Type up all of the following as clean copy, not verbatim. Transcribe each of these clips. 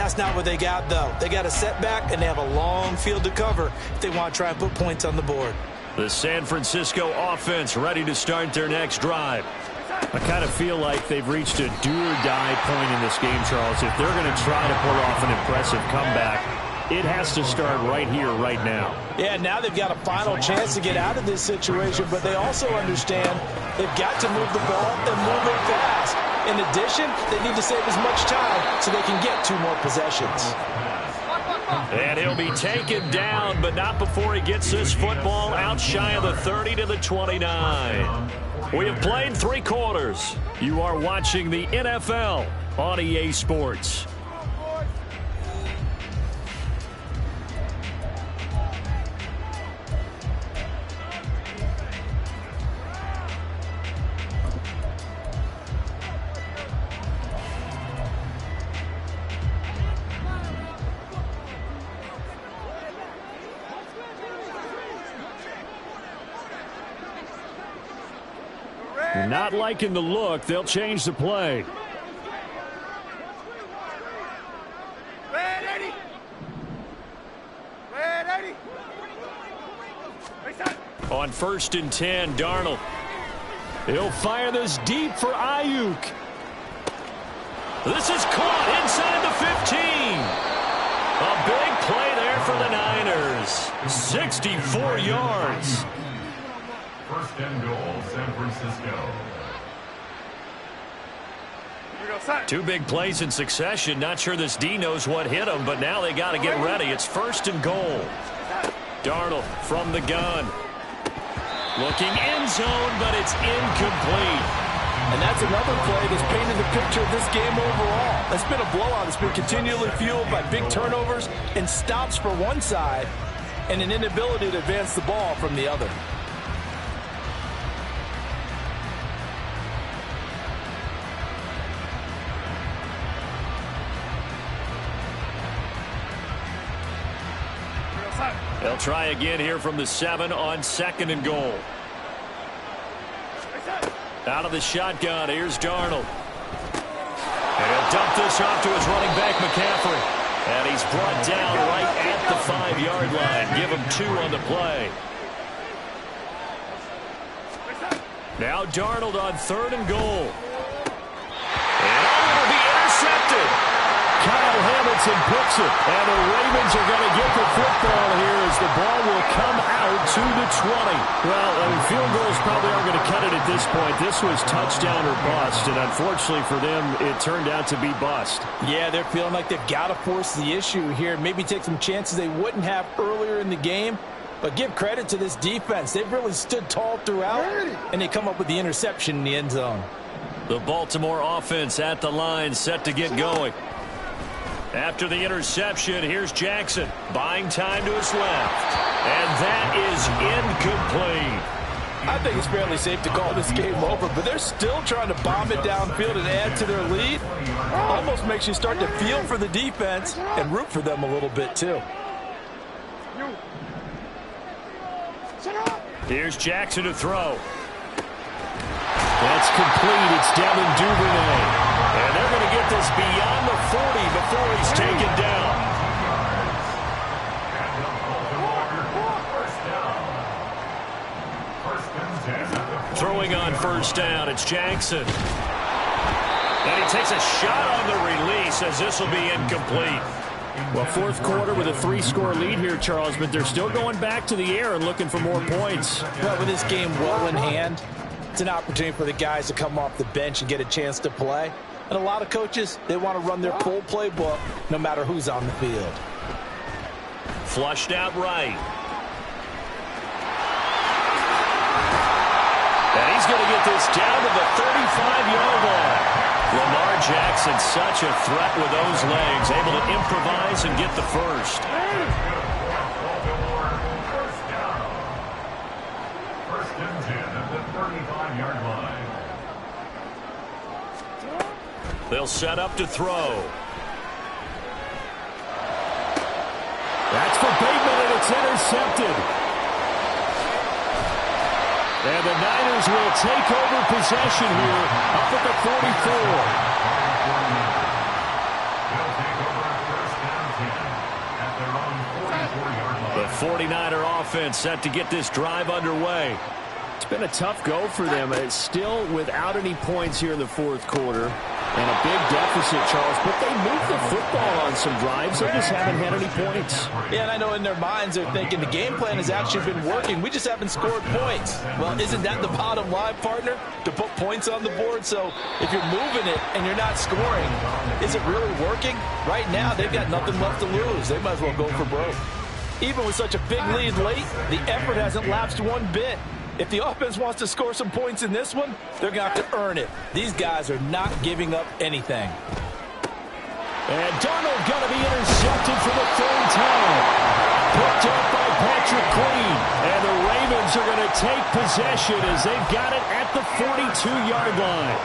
That's not what they got, though. They got a setback, and they have a long field to cover if they want to try and put points on the board. The San Francisco offense ready to start their next drive. I kind of feel like they've reached a do-or-die point in this game, Charles. If they're going to try to pull off an impressive comeback, it has to start right here, right now. Yeah, now they've got a final chance to get out of this situation, but they also understand they've got to move the ball and move it fast. In addition, they need to save as much time so they can get 2 more possessions. And he'll be taken down, but not before he gets this football out shy of the 30 to the 29. We have played 3 quarters. You are watching the NFL on EA Sports. Not liking the look. They'll change the play. On 1st and 10, Darnold. He'll fire this deep for Ayuk. This is caught inside the 15. A big play there for the Niners. 64 yards. 1st and goal, San Francisco. 2 big plays in succession. Not sure this D knows what hit him, but now they got to get ready. It's 1st and goal. Darnold from the gun. Looking end zone, but it's incomplete. And that's another play that's painted the picture of this game overall. It's been a blowout. It's been continually fueled by big turnovers and stops for one side and an inability to advance the ball from the other. They'll try again here from the 7 on 2nd and goal. Out of the shotgun, here's Darnold. And he'll dump this off to his running back, McCaffrey. And he's brought down right at the 5-yard line. Give him 2 on the play. Now Darnold on 3rd and goal. And it'll be intercepted. Kyle Hamilton picks it, and the Ravens are going to get the football here as the ball will come out to the 20. Well, I mean, field goals probably aren't going to cut it at this point. This was touchdown or bust, and unfortunately for them, it turned out to be bust. Yeah, they're feeling like they've got to force the issue here. Maybe take some chances they wouldn't have earlier in the game. But give credit to this defense. They've really stood tall throughout, and they come up with the interception in the end zone. The Baltimore offense at the line, set to get going. After the interception, here's Jackson, buying time to his left. And that is incomplete. I think it's fairly safe to call this game over, but they're still trying to bomb it downfield and add to their lead. Almost makes you start to feel for the defense and root for them a little bit, too. Here's Jackson to throw. That's complete. It's Devin Duvernay. And they're going to get this beyond the 40 before he's taken down. Throwing on 1st down, it's Jackson. And he takes a shot on the release as this will be incomplete. Well, 4th quarter with a 3-score lead here, Charles, but they're still going back to the air and looking for more points. Well, with this game well in hand, it's an opportunity for the guys to come off the bench and get a chance to play. And a lot of coaches, they want to run their full playbook no matter who's on the field. Flushed out right. And he's going to get this down to the 35-yard line. Lamar Jackson, such a threat with those legs, able to improvise and get the first. First and 10 at the 35-yard line. They'll set up to throw. That's for Bateman, and it's intercepted. And the Niners will take over possession here up at the 44. The 49er offense set to get this drive underway. It's been a tough go for them. It's still without any points here in the fourth quarter. And a big deficit, Charles. But they moved the football on some drives. They just haven't had any points. Yeah, and I know in their minds they're thinking the game plan has actually been working. We just haven't scored points. Well, isn't that the bottom line, partner? To put points on the board? So if you're moving it and you're not scoring, is it really working? Right now, they've got nothing left to lose. They might as well go for broke. Even with such a big lead late, the effort hasn't lapsed one bit. If the offense wants to score some points in this one, they're going to have to earn it. These guys are not giving up anything. And Darnold going to be intercepted for the third time. Picked up by Patrick Queen. And the Ravens are going to take possession as they've got it at the 42-yard line.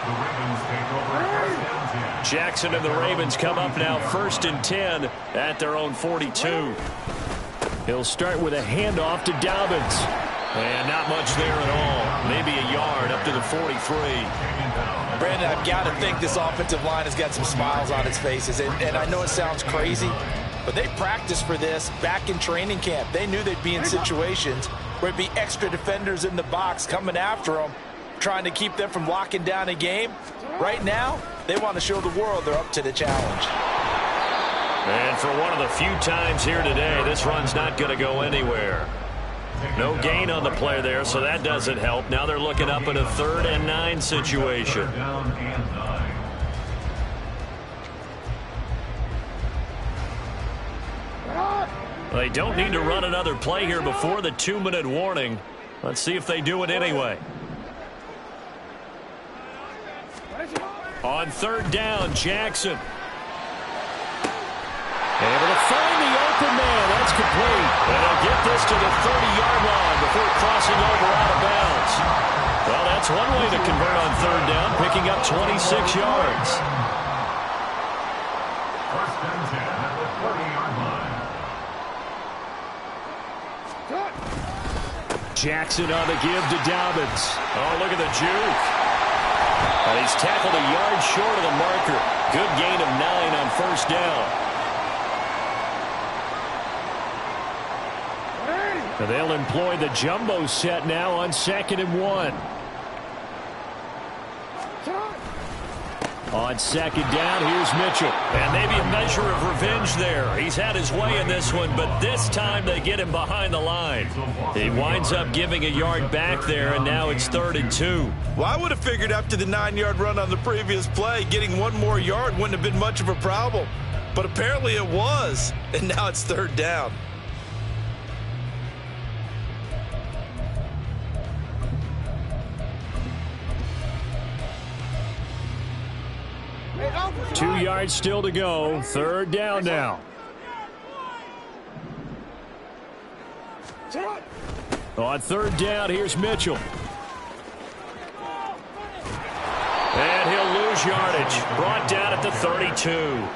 The Ravens take over first and 10. Jackson and the Ravens come up now 1st and 10 at their own 42. He'll start with a handoff to Dobbins. And not much there at all. Maybe a yard up to the 43. Brandon, I've got to think this offensive line has got some smiles on its faces. And I know it sounds crazy, but they practiced for this back in training camp. They knew they'd be in situations where it'd be extra defenders in the box coming after them, trying to keep them from locking down a game. Right now, they want to show the world they're up to the challenge. And for one of the few times here today, this run's not going to go anywhere. No gain on the play there, so that doesn't help. Now they're looking up in a 3rd and 9 situation. Down and 9. They don't need to run another play here before the 2-minute warning. Let's see if they do it anyway. On 3rd down, Jackson. Able to find the open man. That's complete. And they'll get this to the 30-yard line before crossing over out of bounds. Well, that's one way to convert on 3rd down, picking up 26 yards. First and 10 at the 40-yard line. Jackson on the give to Dobbins. Oh, look at the juke. And he's tackled a yard short of the marker. Good gain of 9 on 1st down. And they'll employ the jumbo set now on 2nd and 1. On 2nd down, here's Mitchell. And maybe a measure of revenge there. He's had his way in this one, but this time they get him behind the line. He winds up giving a yard back there, and now it's 3rd and 2. Well, I would have figured after the 9-yard run on the previous play, getting one more yard wouldn't have been much of a problem. But apparently it was, and now it's 3rd down. Two yards still to go. 3rd down now. On 3rd down, here's Mitchell. And he'll lose yardage. Brought down at the 32.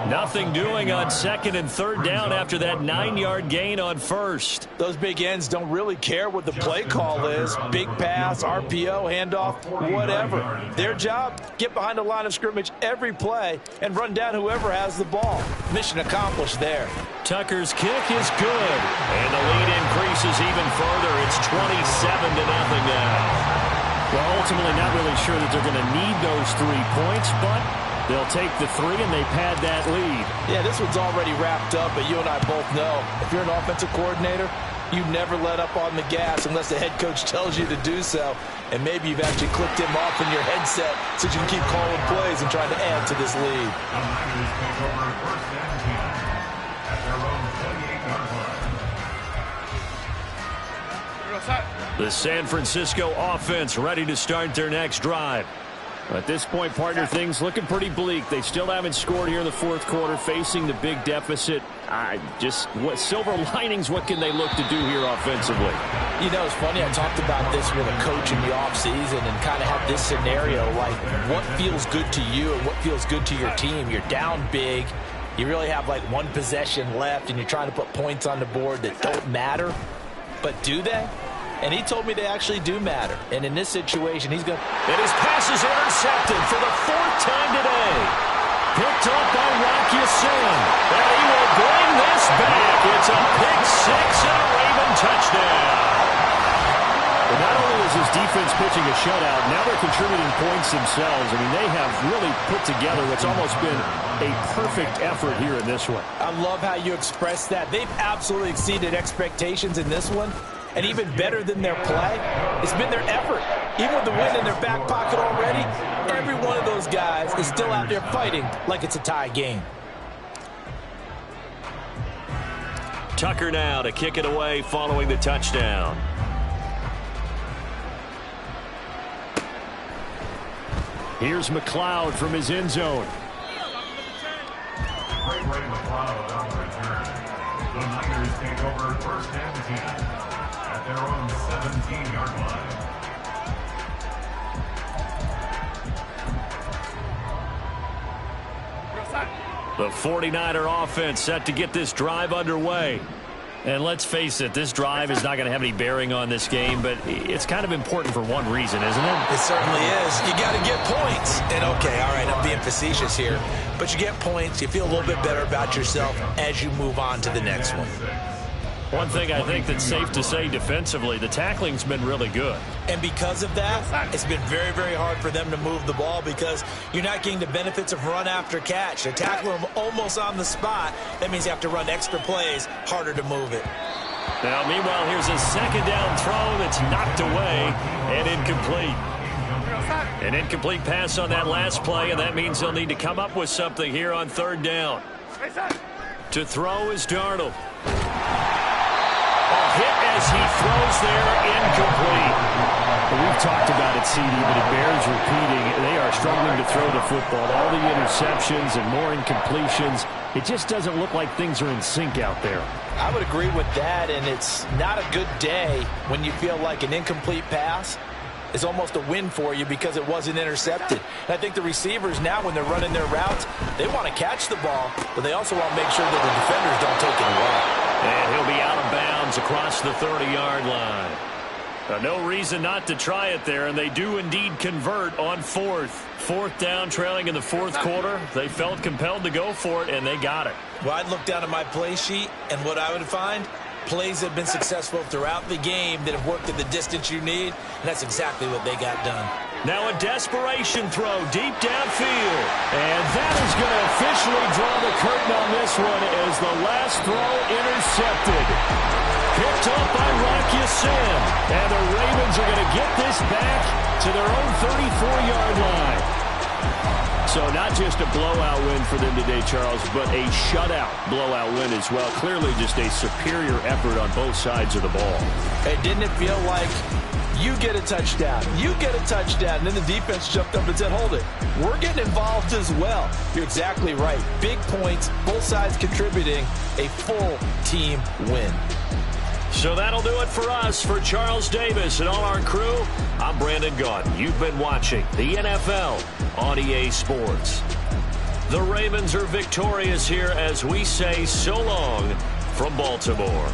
Nothing doing on 2nd and 3rd down after that 9-yard gain on 1st. Those big ends don't really care what the play call is. Big pass, RPO, handoff, whatever. Their job, get behind the line of scrimmage every play and run down whoever has the ball. Mission accomplished there. Tucker's kick is good. And the lead increases even further. It's 27-0 now. Well, ultimately not really sure that they're going to need those 3 points, but they'll take the 3 and they've had that lead. Yeah, this one's already wrapped up, but you and I both know if you're an offensive coordinator, you never let up on the gas unless the head coach tells you to do so. And maybe you've actually clicked him off in your headset so you can keep calling plays and trying to add to this lead. The Niners take over first and 10 at their own 28-yard line. The San Francisco offense ready to start their next drive. At this point, partner, things looking pretty bleak. They still haven't scored here in the fourth quarter, facing the big deficit. What silver linings, what can they look to do here offensively? You know, it's funny, I talked about this with a coach in the offseason and kind of had this scenario, like what feels good to you and what feels good to your team. You're down big. You really have like one possession left, and you're trying to put points on the board that don't matter. But do they? And he told me they actually do matter. And in this situation, he's going to... And his pass is intercepted for the 4th time today. Picked up by Rocky Sin. And he will bring this back. It's a pick six and a Raven touchdown. But not only is his defense pitching a shutout, now they're contributing points themselves. I mean, they have really put together what's almost been a perfect effort here in this one. I love how you express that. They've absolutely exceeded expectations in this one. And even better than their play, it's been their effort. Even with the win in their back pocket already, every one of those guys is still out there fighting like it's a tie game. Tucker now to kick it away following the touchdown. Here's McLeod from his end zone. Great way McLeod on the return. The Niners take over first and 10 at their own 17-yard line. The 49er offense set to get this drive underway. And let's face it, this drive is not going to have any bearing on this game, but it's kind of important for one reason, isn't it? It certainly is. You got to get points. And okay, all right, I'm being facetious here, but you get points, you feel a little bit better about yourself as you move on to the next one. One thing I think that's safe to say defensively, the tackling's been really good. And because of that, it's been very, very hard for them to move the ball because you're not getting the benefits of run after catch. They're tackling them almost on the spot. That means you have to run extra plays, harder to move it. Now, meanwhile, here's a second down throw that's knocked away and incomplete. An incomplete pass on that last play, and that means they'll need to come up with something here on third down. To throw is Darnold. A hit as he throws there, incomplete. Well, we've talked about it, CD, but it bears repeating. They are struggling to throw the football. All the interceptions and more incompletions. It just doesn't look like things are in sync out there. I would agree with that, and it's not a good day when you feel like an incomplete pass is almost a win for you because it wasn't intercepted. And I think the receivers now, when they're running their routes, they want to catch the ball, but they also want to make sure that the defenders don't take it away. And he'll be out of bounds across the 30-yard line. No reason not to try it there, and they do indeed convert on fourth. Fourth down, trailing in the fourth quarter. They felt compelled to go for it, and they got it. Well, I'd look down at my play sheet, and what I would find, plays that have been successful throughout the game that have worked at the distance you need, and that's exactly what they got done. Now a desperation throw deep downfield. And that is going to officially draw the curtain on this one as the last throw intercepted. Picked up by Rocky Sin. And the Ravens are going to get this back to their own 34-yard line. So not just a blowout win for them today, Charles, but a shutout blowout win as well. Clearly just a superior effort on both sides of the ball. Hey, didn't it feel like you get a touchdown, you get a touchdown, and then the defense jumped up and said, hold it, we're getting involved as well. You're exactly right. Big points, both sides contributing, a full team win. So that'll do it for us. For Charles Davis and all our crew, I'm Brandon Gaudin. You've been watching the NFL on EA Sports. The Ravens are victorious here as we say so long from Baltimore.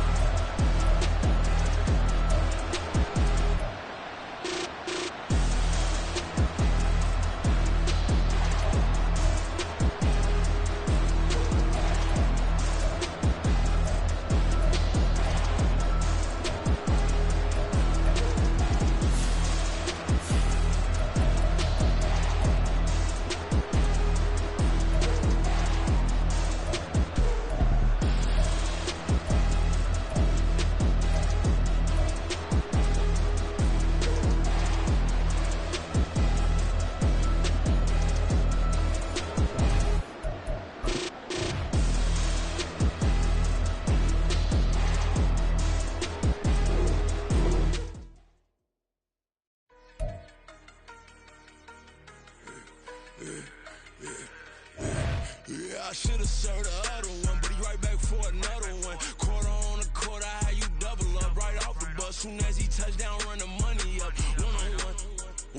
I should have served the other one, but he right back for another one. Quarter on a quarter, how you double up right off the bus. Soon as he touch down, run the money up. One-on-one.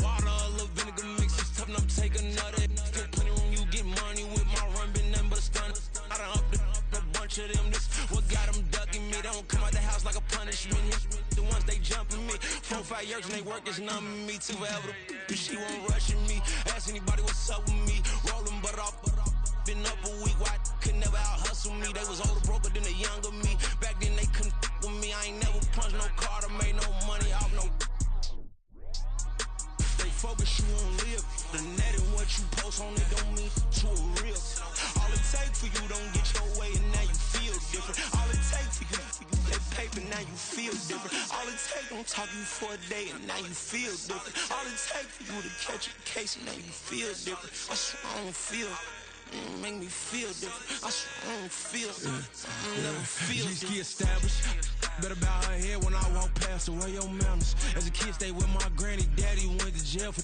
Water, a little vinegar mix, it's tough enough to take another. Still plenty room, you get money with my run, been nothing but a stun. I done up a bunch of them, this what got them ducking me. They don't come out the house like a punishment. The ones they jumping me. 4 or 5 years and they work is numbing me. Too forever, she won't rushing me. Ask anybody what's up with me. Rollin' but off. Been up a week, why could never out hustle me? They was older, broker than the younger me. no car to make no money off no. They focus you on live. The net and what you post on it don't mean to a real. All it takes for you don't get your way and now you feel different. All it takes for you that paper, now you feel different. All it takes don't talk you for a day and now you feel different. All it takes for you to catch a case and now you feel different. I swear I don't feel. Make me feel different. I swear I don't feel. Never feel different. Established. Better bow her head when I walk past her. Where your manners? As a kid, stay with my granny. Daddy went to jail for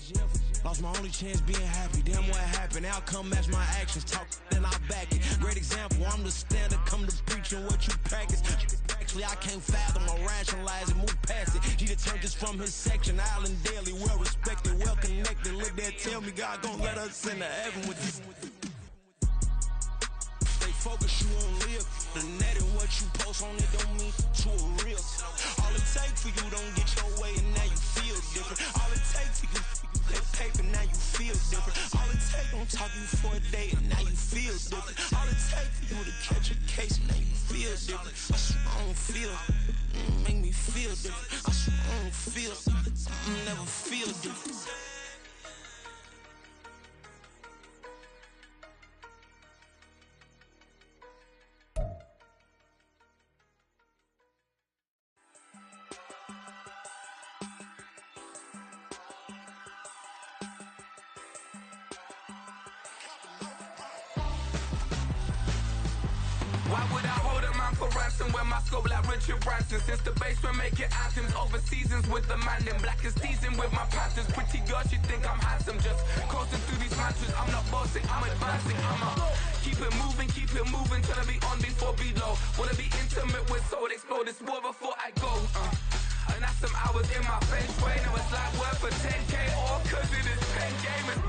lost my only chance being happy. Damn, what happened? Outcome match my actions. Talk, then I back it. Great example. I'm the standard. Come to preaching what you practice. Actually, I can't fathom or rationalize it. Move past it. He just turned this from his section. Island Daily, well respected, well connected. Look there, tell me God gon' let us into heaven with this. Focus you on live. The net and what you post on it don't mean to a real. All it takes for you don't get your way and now you feel different. All it takes for you that paper, now you feel different. All it takes don't talk you for a day and now you feel different. All it takes for you to catch a case and now you feel different. I swear I don't feel. Make me feel different. I swear I don't feel. Never feel different. Why would I hold a man for ransom when my scope like Richard Branson? Since the basement making anthems over seasons with the man in black is teasing with my patterns. Pretty girl, she think I'm handsome. Just coasting through these mantras. I'm not bossing, I'm advancing. Keep it moving, trying to be on before below. Wanna be intimate with soul, explode this war before I go. And that's some hours in my feng shui. Now it's like work for 10K, all cause it is pen gaming.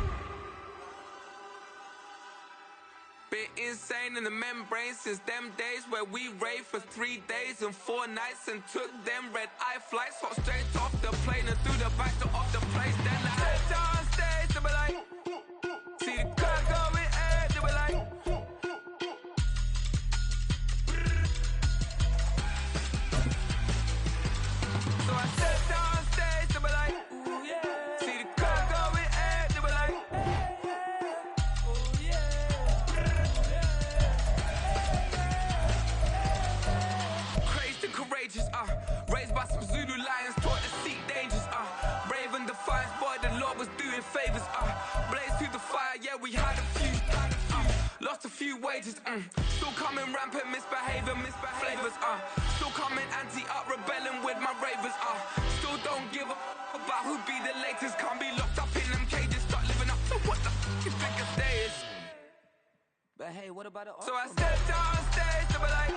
Been insane in the membrane since them days where we raved for 3 days and 4 nights and took them red eye flights. Hot straight off the plane and through the back door of the place. Then I stepped on stage, they were like, see the car going air, they were like, so I stepped on stage, they were like, ooh yeah, see the car going air, they were like, courageous, raised by some Zulu lions, taught to seek dangers, brave and defiant, boy, the Lord was doing favors, blaze through the fire, yeah, we had a few, lost a few wages, still coming rampant, misbehaving, flavors, still coming anti-up, rebelling with my ravers, still don't give a about who be the latest, can't be locked up in them cages, start living up to what the f*** you think a day is. But hey, what about it? So I stepped on stage, they were like,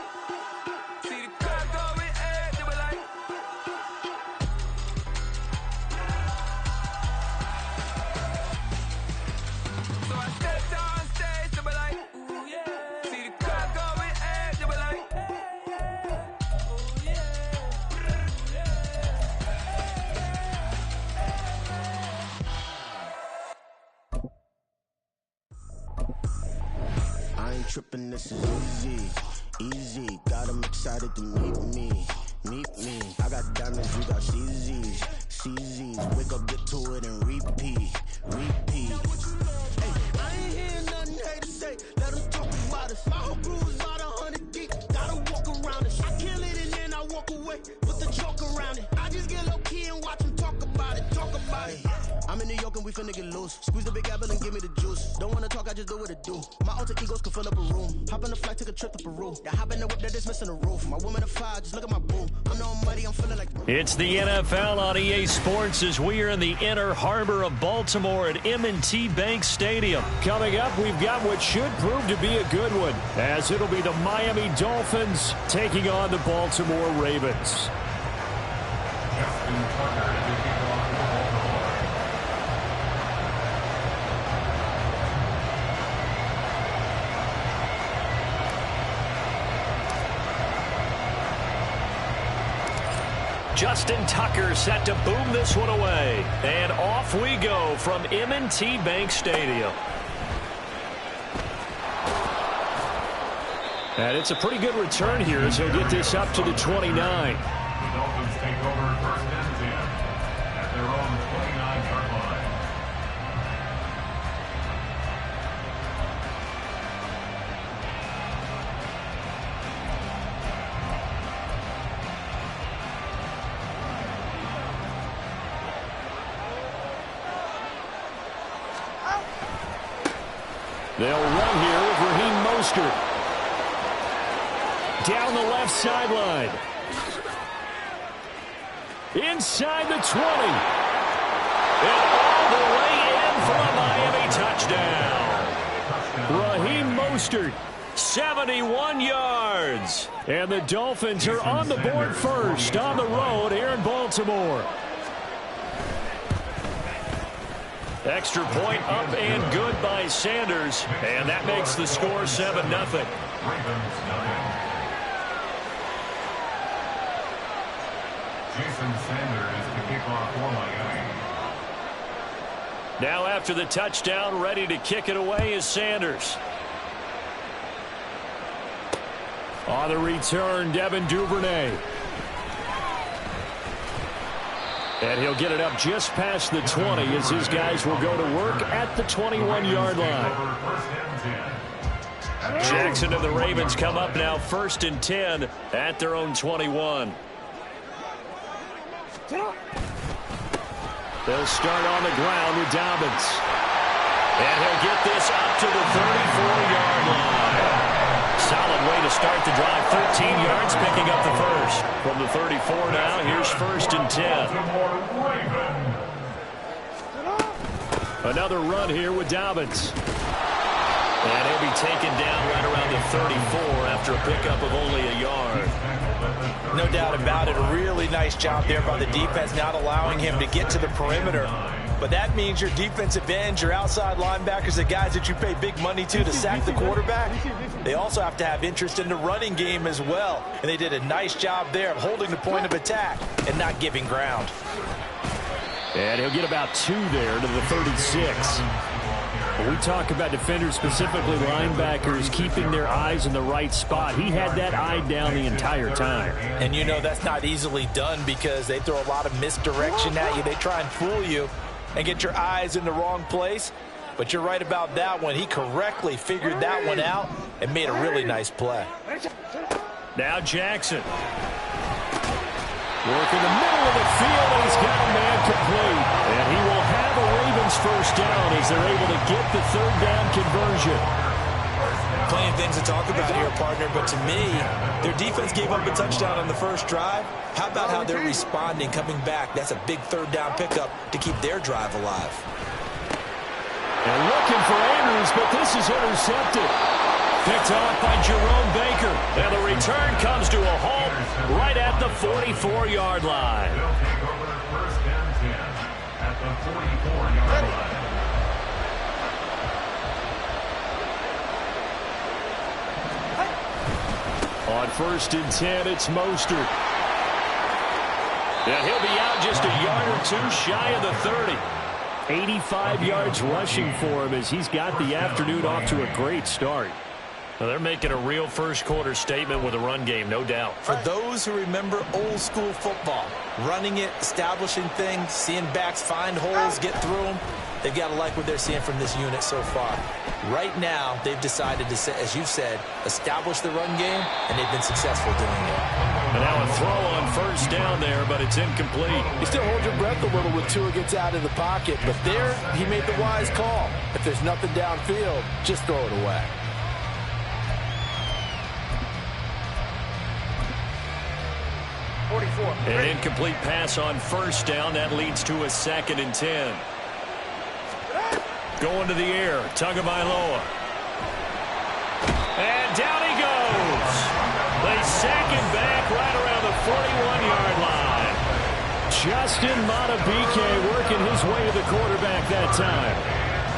see the crowd going air, they were like, so I stepped on stage, they were like, ooh yeah, see the crowd going air, they were like, ooh yeah, I ain't tripping, this is easy. Easy, got 'em excited to meet me. I got diamonds, you got CZs. Wake up, get to it, and repeat. Hey, I ain't hearing nothing haters say. Let them talk about us. My whole crew is about 100 deep. Gotta walk around it. I kill it and then I walk away with the joke around it. I just get low key and watch them talk about it. I'm in New York and we finna get loose. Squeeze the big apple and give me the juice. Don't wanna talk, I just do what it do. My alter egos can fill up a room. Hop on the flight, take a trip to Peru. Yeah, hop in the whip that is missing the roof. My woman a fire, just look at my boo. I'm no mighty, I'm feeling like. It's the NFL on EA Sports as we are in the inner harbor of Baltimore at M&T Bank Stadium. Coming up, we've got what should prove to be a good one, as it'll be the Miami Dolphins taking on the Baltimore Ravens. Justin Tucker set to boom this one away. And off we go from M&T Bank Stadium. And it's a pretty good return here as he'll get this up to the 29. Dolphins take over first and 10 at their own 29-yard line. They'll run here with Raheem Mostert. Down the left sideline. Inside the 20. And all the way in for a Miami touchdown. Raheem Mostert, 71 yards. And the Dolphins are on the board first on the road here in Baltimore. Extra point up and good by Sanders. And that makes the score 7-0. Jason Sanders to kick off for Miami. Now after the touchdown, ready to kick it away is Sanders. On the return, Devin Duvernay. And he'll get it up just past the 20 as his guys will go to work at the 21-yard line. Jackson and the Ravens come up now 1st and 10 at their own 21. They'll start on the ground with Dobbins. And he'll get this up to the 34-yard line. Solid way to start the drive. 13 yards, picking up the first. From the 34 now, here's 1st and 10. Another run here with Dobbins. And he'll be taken down right around the 34 after a pickup of only a yard. No doubt about it. A really nice job there by the defense, not allowing him to get to the perimeter. But that means your defensive ends, your outside linebackers, the guys that you pay big money to sack the quarterback, they also have to have interest in the running game as well. And they did a nice job there of holding the point of attack and not giving ground. And he'll get about 2 there to the 36. When we talk about defenders, specifically linebackers, keeping their eyes in the right spot, he had that eye down the entire time. And you know that's not easily done because they throw a lot of misdirection at you. They try and fool you and get your eyes in the wrong place. But you're right about that one. He correctly figured that one out and made a really nice play. Now Jackson. Work in the middle of the field, and he's got a man complete. And he will have a Ravens first down as they're able to get the 3rd down conversion. Plenty of things to talk about here, partner, but to me, their defense gave up a touchdown on the first drive. How about how they're responding, coming back? That's a big 3rd down pickup to keep their drive alive. And looking for Andrews, but this is intercepted. Picked off by Jerome Baker. And the return comes to a halt right at the 44-yard line. They'll take over 1st and 10 at the 44-yard line. On 1st and 10, it's Mostert. And he'll be out just a yard or 2 shy of the 30. 85 yards rushing for him as he's got the afternoon off to a great start. Well, they're making a real first-quarter statement with a run game, no doubt. For those who remember old-school football, running it, establishing things, seeing backs find holes, get through them, they've got to like what they're seeing from this unit so far. Right now, they've decided to, as you've said, establish the run game, and they've been successful doing it. And now a throw on 1st down there, but it's incomplete. You still hold your breath a little when Tua gets out of the pocket, but there he made the wise call. If there's nothing downfield, just throw it away. An incomplete pass on 1st down. That leads to a 2nd and 10. Going to the air. Tagovailoa. And down he goes. They sack him back right around the 41-yard line. Justin Madubuike working his way to the quarterback that time.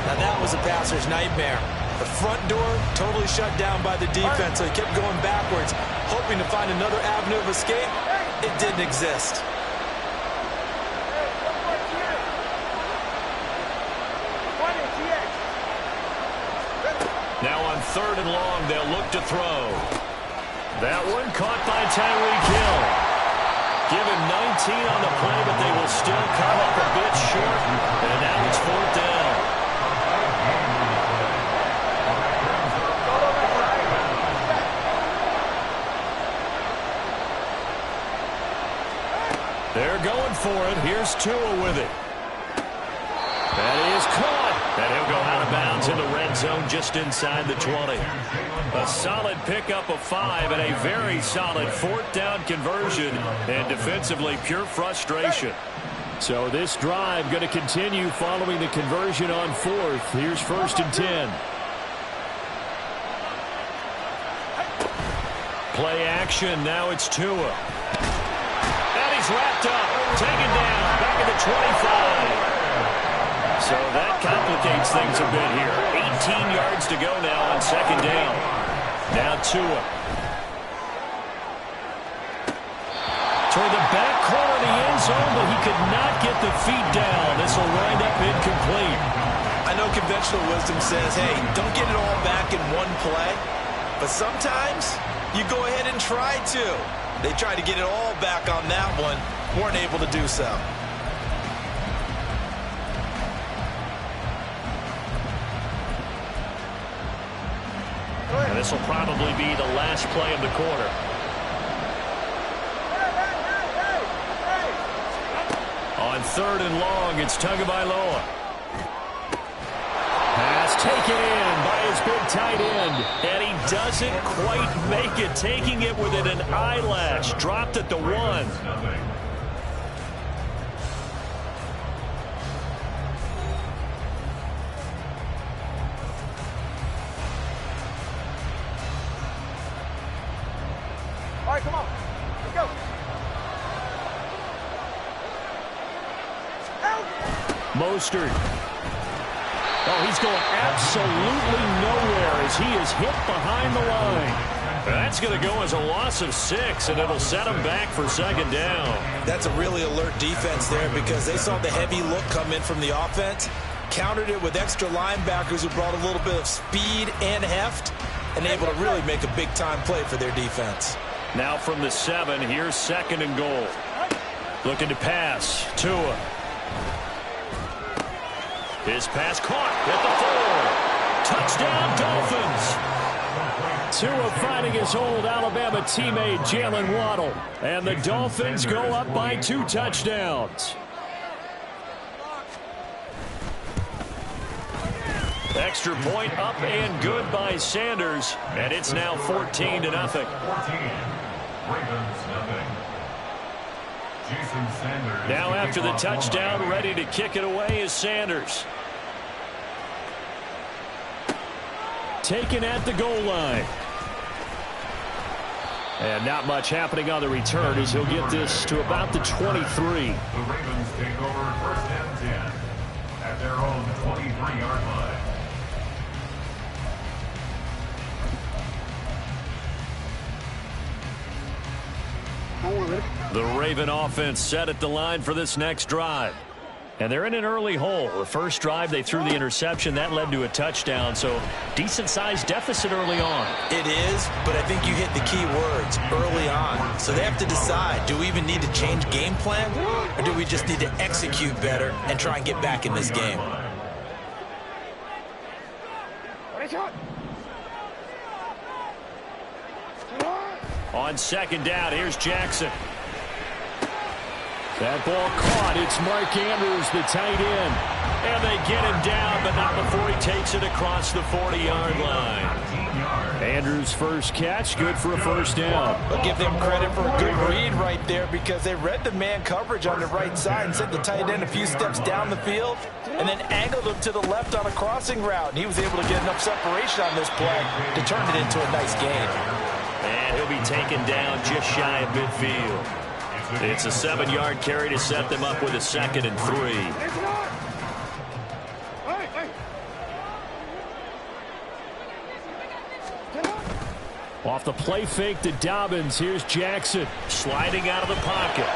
Now that was a passer's nightmare. The front door totally shut down by the defense, so he kept going backwards, hoping to find another avenue of escape. It didn't exist. Now on 3rd and long, they'll look to throw. That one caught by Tyreek Hill. Give him 19 on the play, but they will still come up a bit short. And now it's 4th down. They're going for it. Here's Tua with it. That is caught. And he'll go out of bounds in the red zone just inside the 20. A solid pickup of 5 and a very solid 4th down conversion. And defensively, pure frustration. So this drive going to continue following the conversion on 4th. Here's 1st and 10. Play action. Now it's Tua. And he's wrapped up. Taken down. Back at the 25. So that complicates things a bit here. 18 yards to go now on 2nd down. Now Tua. Toward the back corner of the end zone, but he could not get the feet down. This will wind up incomplete. I know conventional wisdom says, hey, don't get it all back in one play. But sometimes you go ahead and try to. They tried to get it all back on that one. Weren't able to do so. And this will probably be the last play of the quarter. On 3rd and long, it's Tagovailoa. Pass taken in by his big tight end. And he doesn't quite make it, taking it within an eyelash. Dropped at the 1. All right, come on. Let's go. Mostert. Oh, he's going absolutely nowhere as he is hit behind the line. That's going to go as a loss of 6, and it'll set him back for 2nd down. That's a really alert defense there because they saw the heavy look come in from the offense, countered it with extra linebackers who brought a little bit of speed and heft, and able to really make a big-time play for their defense. Now from the 7, here's 2nd and goal. Looking to pass. Tua. His pass caught at the 4. Touchdown, Dolphins. Tua finding his old Alabama teammate Jalen Waddle. And the Dolphins go up by 2 touchdowns. Extra point up and good by Sanders. And it's now 14-0. 14. Ravens, nothing. Jason Sanders. Now after the touchdown, ready to kick it away is Sanders. Taken at the goal line. And not much happening on the return as he'll get this to about the 23. The Ravens take over 1st and 10 at their own 23-yard line. The Raven offense set at the line for this next drive. And they're in an early hole. The first drive, they threw the interception. That led to a touchdown, so decent-sized deficit early on. It is, but I think you hit the key words, early on. So they have to decide, do we even need to change game plan, or do we just need to execute better and try and get back in this game? On 2nd down, here's Jackson. That ball caught. It's Mark Andrews, the tight end. And they get him down, but not before he takes it across the 40-yard line. Andrews' first catch, good for a 1st down. I'll give them credit for a good read right there because they read the man coverage on the right side and sent the tight end a few steps down the field and then angled him to the left on a crossing route. And he was able to get enough separation on this play to turn it into a nice gain. And he'll be taken down just shy of midfield. It's a 7-yard carry to set them up with a 2nd and 3. Off the play fake to Dobbins. Here's Jackson. Sliding out of the pocket.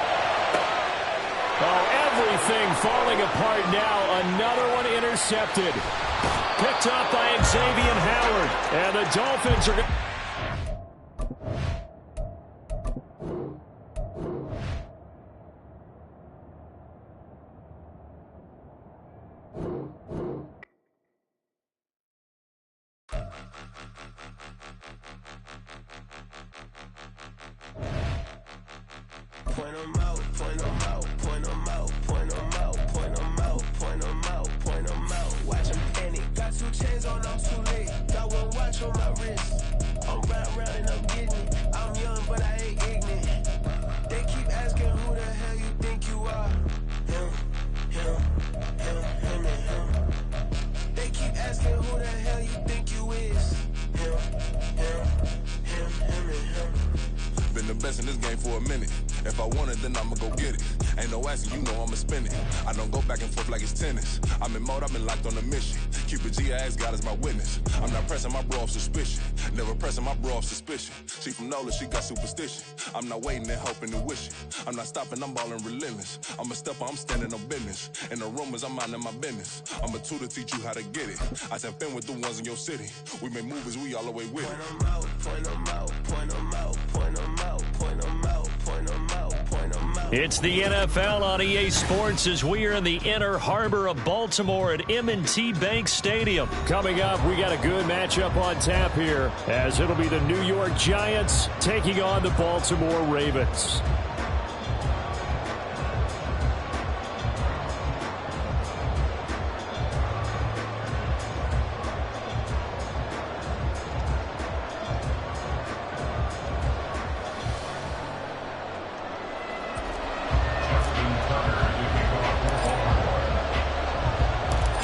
Oh, everything falling apart now. Another one intercepted. Picked up by Xavier Howard. And the Dolphins are going to... point 'em out, point 'em out, point 'em out, point 'em out, point 'em out, point 'em out, point 'em out. Watch 'em panic. Got 2 chains on, I'm too late. Got 1 watch on my wrist. I'm round and I'm getting it. I'm young, but I ain't ignorant. They keep asking who the hell you think you are. Him, and him. They keep asking who the hell you think you is. Him, and him. Been the best in this game for a minute. If I want it, then I'ma go get it. Ain't no asking, you know I'ma spend it. I don't go back and forth like it's tennis. I'm in mode, I've been locked on a mission. Keep a G, I ask God as my witness. I'm not pressing my bro off suspicion. Never pressing my bro off suspicion. She from Nola, she got superstition. I'm not waiting and hoping and wishing. I'm not stopping, I'm balling relentless. I'm a stepper, I'm standing on business. In the rumors, I'm minding my business. I'm a tutor, teach you how to get it. I said, been with the ones in your city. We make movies, we all the way with it. Point 'em out, point 'em out, point 'em out, point 'em out, point 'em out, point 'em out, point 'em out. It's the NFL on EA Sports as we are in the inner harbor of Baltimore at M&T Bank Stadium. Coming up, we got a good matchup on tap here as it'll be the New York Giants taking on the Baltimore Ravens.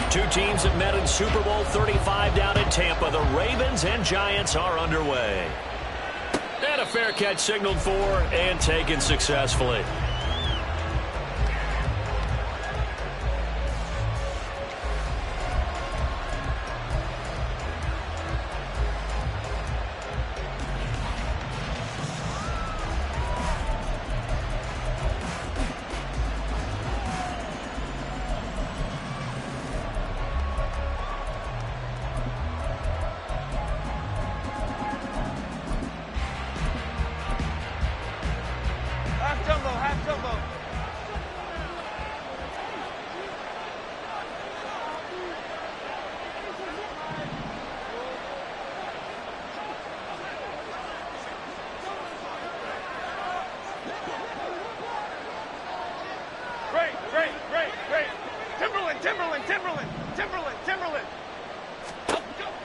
Two teams have met in Super Bowl 35 down in Tampa. The Ravens and Giants are underway. And a fair catch signaled for and taken successfully. Half jumbo. Great. Timberland.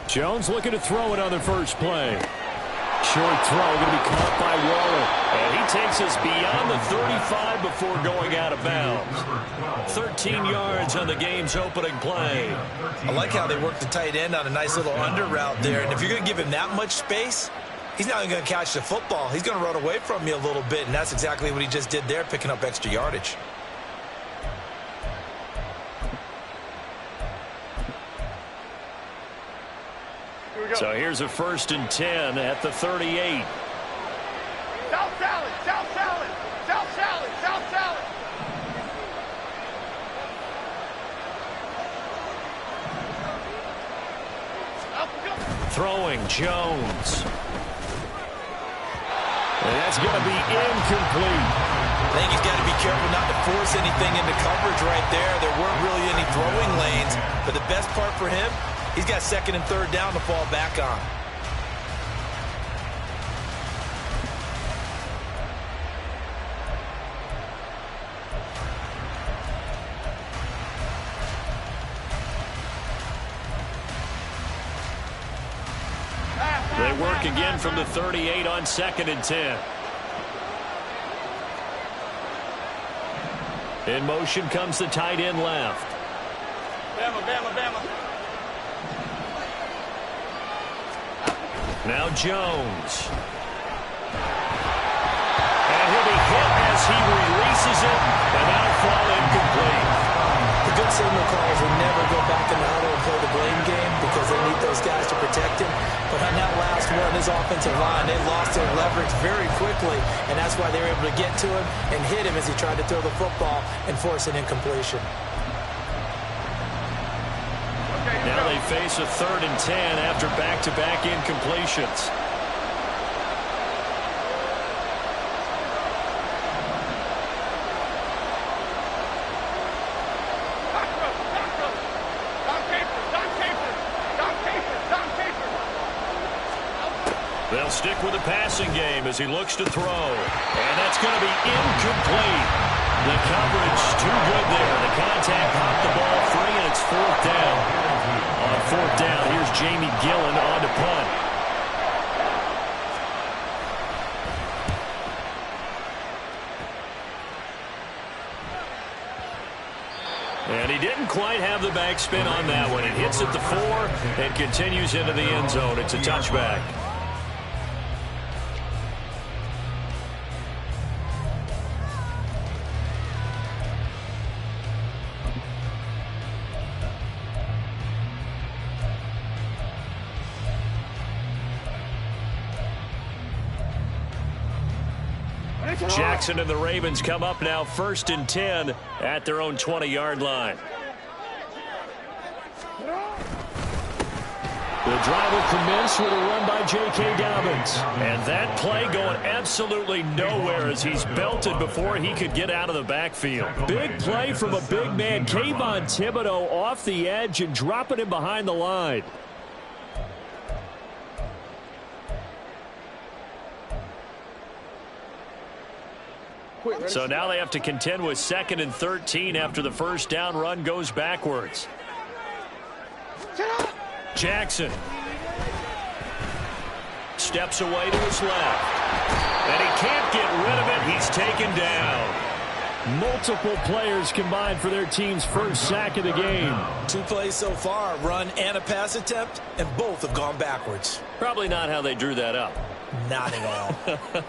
Jones looking to throw it on the first play. Short throw going to be caught by Waller. And he takes us beyond the 35 before going out of bounds. 13 yards on the game's opening play. I like how they work the tight end on a nice little under route there. And if you're going to give him that much space, he's not even going to catch the football. He's going to run away from you a little bit, and that's exactly what he just did there, picking up extra yardage. So here's a 1st and 10 at the 38. South salad. Throwing Jones. And that's going to be incomplete. I think he's got to be careful not to force anything into coverage right there. There weren't really any throwing lanes, but the best part for him, he's got 2nd and 3rd down to fall back on. They work again from the 38 on 2nd and 10. In motion comes the tight end left. Bama. Now Jones. And he'll be hit as he releases it, and that'll fall incomplete. The good signal calls will never go back in the huddle and play the blame game because they need those guys to protect him. But on that last one, his offensive line, they lost their leverage very quickly, and that's why they were able to get to him and hit him as he tried to throw the football and force an incompletion. Now they face a 3rd and 10 after back-to-back incompletions. They'll stick with the passing game as he looks to throw. And that's going to be incomplete. The coverage too good there. The contact popped the ball free, and it's fourth down. On fourth down, here's Jamie Gillen on to punt. And he didn't quite have the backspin on that one. It hits at the 4 and continues into the end zone. It's a touchback. Jackson and the Ravens come up now 1st and 10 at their own 20-yard line. The drive will commence with a run by J.K. Dobbins. And that play going absolutely nowhere as he's belted before he could get out of the backfield. Big play from a big man. Kayvon Thibodeau off the edge and dropping him behind the line. So now they have to contend with 2nd and 13 after the first down run goes backwards. Jackson steps away to his left. And he can't get rid of it. He's taken down. Multiple players combined for their team's first sack of the game. 2 plays so far, a run and a pass attempt, and both have gone backwards. Probably not how they drew that up. Not at all.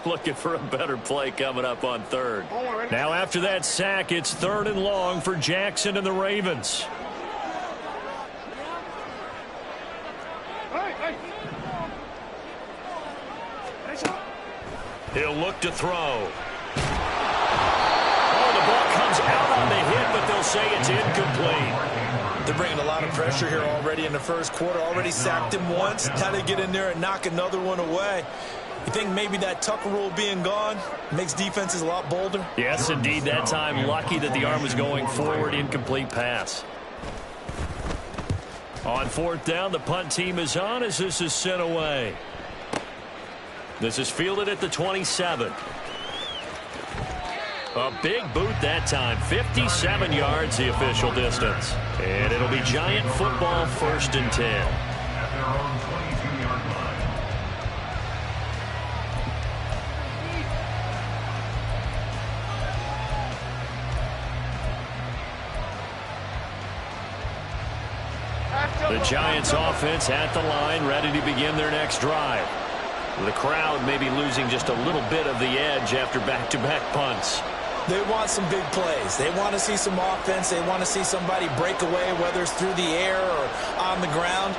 Looking for a better play coming up on 3rd. Now after that sack, it's 3rd and long for Jackson and the Ravens. He'll look to throw. Oh, the ball comes out on the hit, but they'll say it's incomplete. They're bringing a lot of pressure here already in the first quarter. Already sacked him once. Now they get in there and knock another one away. You think maybe that Tucker rule being gone makes defenses a lot bolder? Yes, indeed. That time, lucky that the arm was going forward. Incomplete pass. On 4th down, the punt team is on as this is sent away. This is fielded at the 27. A big boot that time. 57 yards the official distance. And it'll be Giant football 1st and 10. At their own 22-yard line. The Giants offense at the line, ready to begin their next drive. The crowd may be losing just a little bit of the edge after back-to-back punts. They want some big plays. They want to see some offense. They want to see somebody break away, whether it's through the air or on the ground.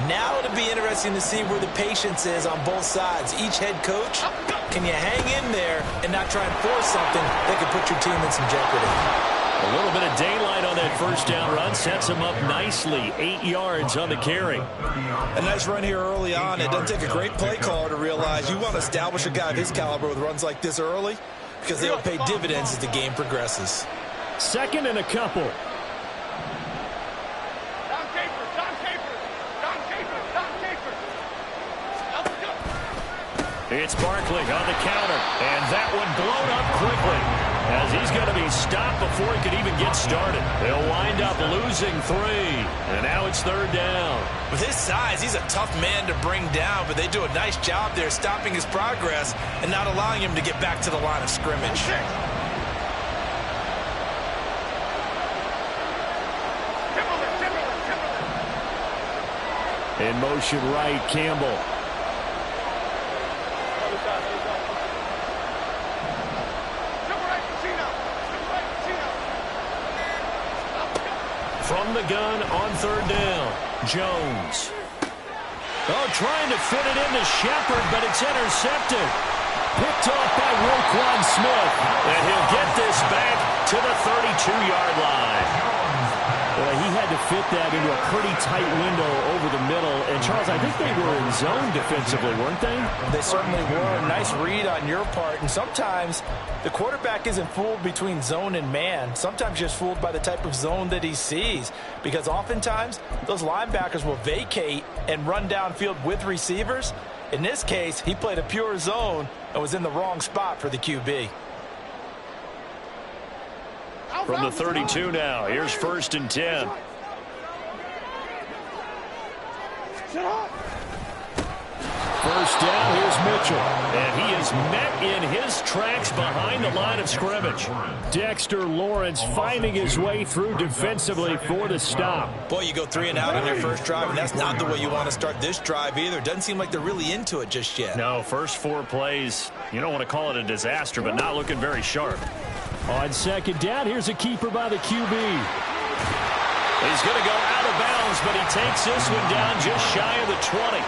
Now it'll be interesting to see where the patience is on both sides. Each head coach, can you hang in there and not try and force something that could put your team in some jeopardy? A little bit of daylight on that first down run sets him up nicely. 8 yards on the carry. A nice run here early on. It doesn't take a great play caller to realize you want to establish a guy of his caliber with runs like this early because they'll pay dividends as the game progresses. 2nd and a couple. It's Barkley on the counter, and that one blown up quickly as he's going to be stopped before he could even get started. They'll wind up losing 3, and now it's 3rd down. With his size, he's a tough man to bring down, but they do a nice job there stopping his progress and not allowing him to get back to the line of scrimmage. In motion right, Campbell. From the gun on 3rd down, Jones. Oh, trying to fit it into Shepard, but it's intercepted. Picked off by Roquan Smith. And he'll get this back to the 32-yard line. Well, he had to fit that into a pretty tight window over the middle. And, Charles, I think they were in zone defensively, weren't they? They certainly were. Nice read on your part. And sometimes the quarterback isn't fooled between zone and man. Sometimes just fooled by the type of zone that he sees. Because oftentimes those linebackers will vacate and run downfield with receivers. In this case, he played a pure zone and was in the wrong spot for the QB. From the 32 now, here's 1st and 10. First down, here's Mitchell. And he is met in his tracks behind the line of scrimmage. Dexter Lawrence finding his way through defensively for the stop. Boy, you go 3 and out on your first drive, and that's not the way you want to start this drive either. Doesn't seem like they're really into it just yet. No, first 4 plays, you don't want to call it a disaster, but not looking very sharp. On 2nd down, here's a keeper by the QB. He's going to go out of bounds, but he takes this one down just shy of the 20.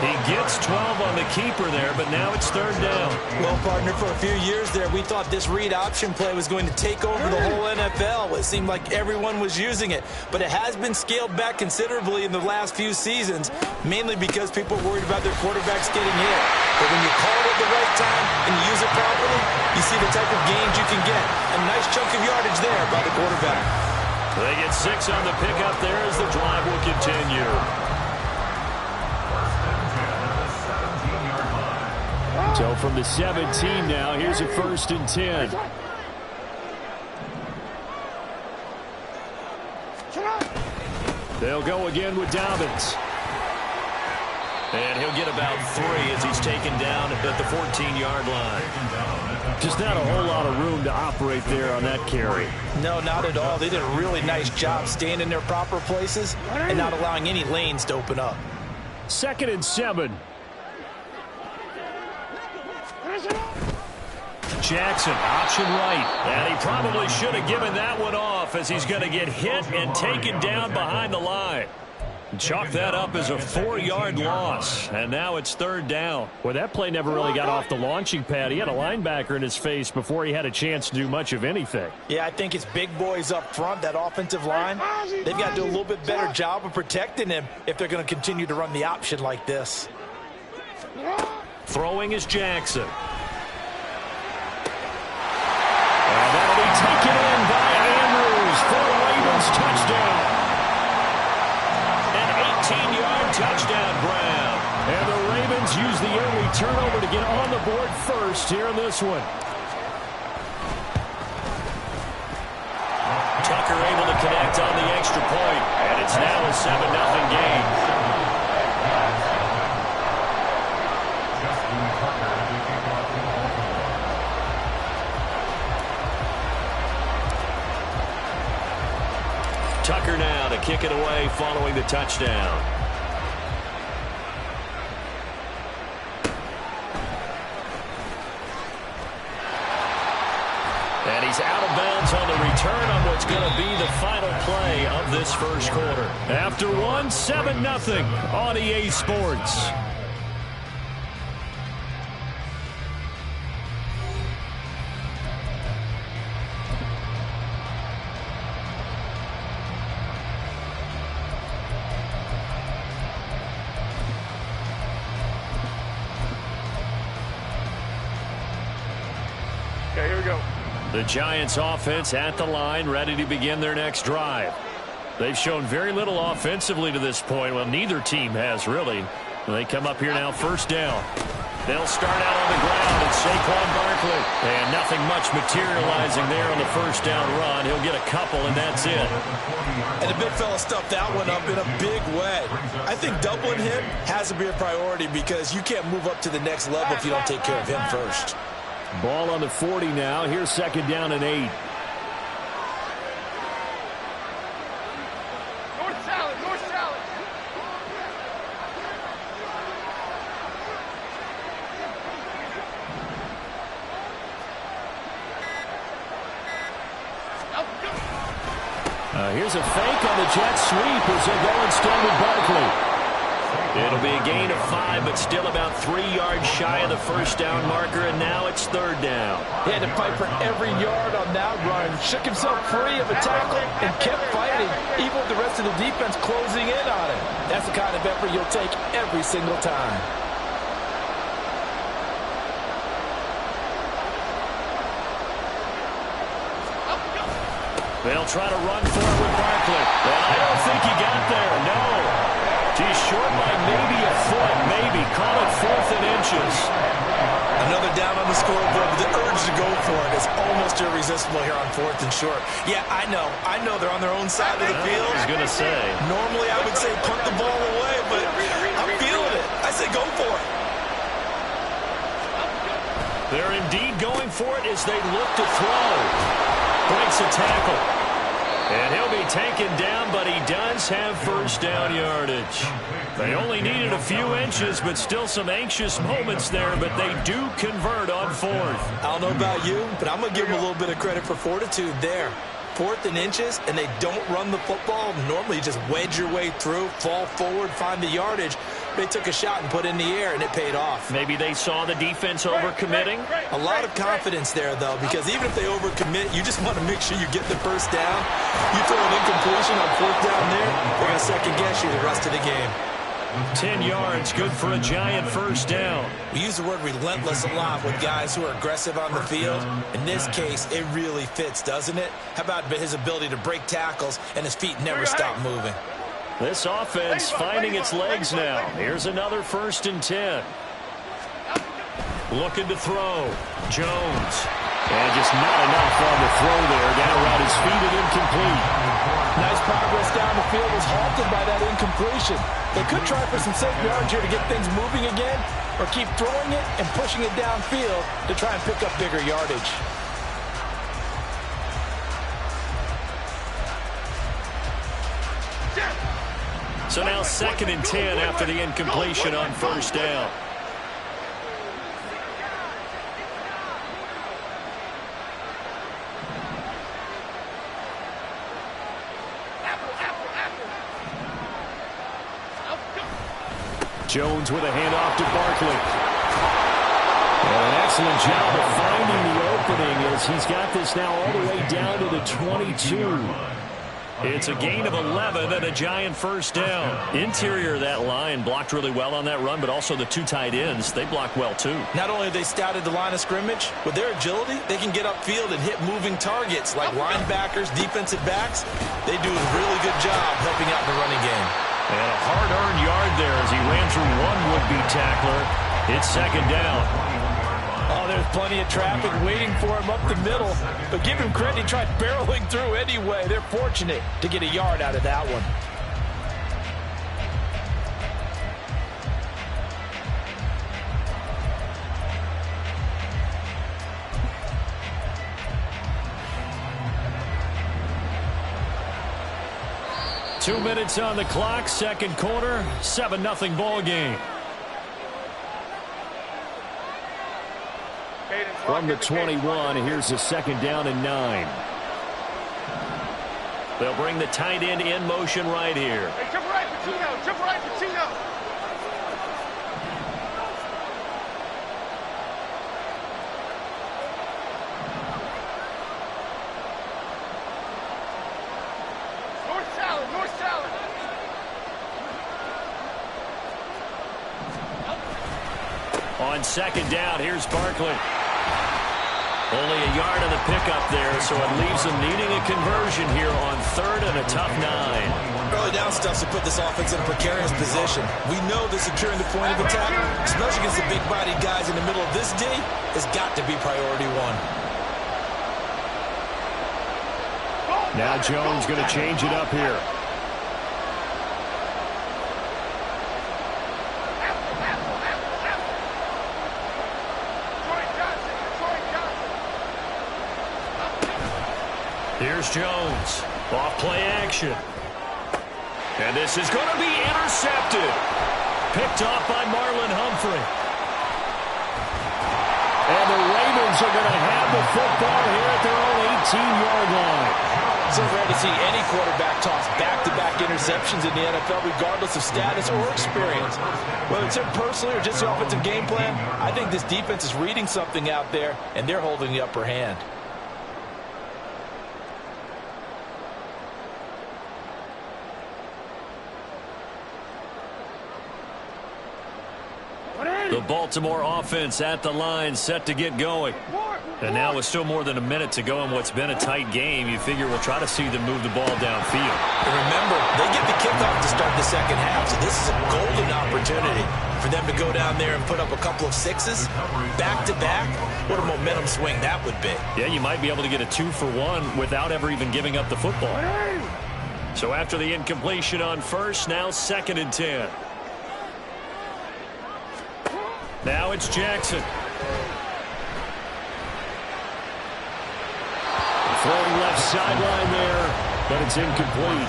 He gets 12 on the keeper there, but now it's 3rd down. Well, partner, for a few years there, we thought this read option play was going to take over the whole NFL. It seemed like everyone was using it, but it has been scaled back considerably in the last few seasons, mainly because people are worried about their quarterbacks getting hit. But when you call it at the right time and you use it properly, you see the type of gains you can get. A nice chunk of yardage there by the quarterback. They get 6 on the pickup there as the drive will continue. So from the 17 now, here's a 1st and 10. They'll go again with Dobbins. And he'll get about 3 as he's taken down at the 14-yard line. Just not a whole lot of room to operate there on that carry. No, not at all. They did a really nice job staying in their proper places and not allowing any lanes to open up. 2nd and 7. Jackson, option right. And he probably should have given that one off as he's going to get hit and taken down behind the line. Chalk that up as a 4-yard loss. And now it's 3rd down. Well, that play never really got off the launching pad. He had a linebacker in his face before he had a chance to do much of anything. Yeah, I think it's big boys up front, that offensive line. They've got to do a little bit better job of protecting him if they're going to continue to run the option like this. Throwing is Jackson. And that'll be taken in by Andrews for a Ravens touchdown. An 18-yard touchdown grab. And the Ravens use the early turnover to get on the board first here in this one. Tucker able to connect on the extra point. And it's now a 7-0 game. Tucker now to kick it away following the touchdown. And he's out of bounds on the return on what's going to be the final play of this first quarter. After one, 7-0 on EA Sports. Okay, here we go. The Giants offense at the line, ready to begin their next drive. They've shown very little offensively to this point. Well, neither team has really. They come up here now, 1st down. They'll start out on the ground, and Saquon Barkley. And nothing much materializing there on the 1st down run. He'll get a couple, and that's it. And the big fella stuffed that one up in a big way. I think doubling him has to be a priority because you can't move up to the next level if you don't take care of him first. Ball on the 40 now. Here's 2nd down and 8. North salad, north salad. Here's a fake on the jet sweep as they go instead with Barkley. It'll be a gain of 5, but still about 3 yards shy of the 1st down marker, and now it's 3rd down. He had to fight for every yard on that run. Shook himself free of a tackle and kept fighting, even with the rest of the defense closing in on him. That's the kind of effort you'll take every single time. They'll try to run for it with Barkley. And I don't think he got there, no. He's short by maybe a foot, maybe. call it 4th and inches. Another down on the scoreboard, but the urge to go for it is almost irresistible here on 4th and short. Yeah, I know they're on their own side of the field. I was going to say. Normally I would say punt the ball away, but I'm feeling it. I say go for it. They're indeed going for it as they look to throw. Breaks a tackle. And he'll be taken down, but he does have first down yardage. They only needed a few inches, but still some anxious moments there, but they do convert on 4th. I don't know about you, but I'm going to give them a little bit of credit for fortitude there. 4th and inches, and they don't run the football. Normally you just wedge your way through, fall forward, find the yardage. They took a shot and put it in the air, and it paid off. Maybe they saw the defense overcommitting. A lot of confidence there, though, because even if they overcommit, you just want to make sure you get the first down. You throw an incompletion on 4th down there, they're going to second-guess you the rest of the game. 10 yards, good for a Giant first down. We use the word relentless a lot with guys who are aggressive on the field. In this case, it really fits, doesn't it? How about his ability to break tackles and his feet never stop moving? This offense finding its legs now. Here's another 1st and 10. Looking to throw. Jones. And just not enough on the throw there. Down around his feet and incomplete. Nice progress down the field was halted by that incompletion. They could try for some safe yards here to get things moving again, or keep throwing it and pushing it downfield to try and pick up bigger yardage. So now 2nd and 10 after the incompletion on first down. Jones with a handoff to Barkley. And an excellent job of finding the opening as he's got this now all the way down to the 22. It's a gain of 11 and a Giant first down. Interior of that line blocked really well on that run, but also the 2 tight ends, they block well too. Not only have they scouted the line of scrimmage, with their agility, they can get upfield and hit moving targets like linebackers, defensive backs. They do a really good job helping out in the running game. And a hard-earned yard there as he ran through one would-be tackler. It's 2nd down. Oh, there's plenty of traffic waiting for him up the middle. But give him credit, he tried barreling through anyway. They're fortunate to get a yard out of that one. Two minutes on the clock, second quarter, 7-0 ball game. From the 21, here's a 2nd down and 9. They'll bring the tight end in motion right here. Hey, jump right, Patino. Jump right, Patino. North salad, north salad. On 2nd down, here's Barkley. Only a yard on the pickup there, so it leaves them needing a conversion here on 3rd and a tough 9. Early down stuff to put this offense in a precarious position. We know that securing the point of attack, especially against the big-bodied guys in the middle of this D, has got to be priority 1. Now Jones going to change it up here. Here's Jones. Off play action. And this is going to be intercepted. Picked off by Marlon Humphrey. And the Ravens are going to have the football here at their own 18-yard line. So rare to see any quarterback toss back-to-back interceptions in the NFL, regardless of status or experience. Whether it's him personally or just the offensive game plan, I think this defense is reading something out there, and they're holding the upper hand. The The Baltimore offense at the line, set to get going. And now with still more than a minute to go in what's been a tight game, you figure we'll try to see them move the ball downfield. And remember, they get the kickoff to start the second half, so this is a golden opportunity for them to go down there and put up a couple of sixes back-to-back. What a momentum swing that would be. Yeah, you might be able to get a 2-for-1 without ever even giving up the football. So after the incompletion on first, now 2nd and 10. Now it's Jackson. Throwing left sideline there, but it's incomplete.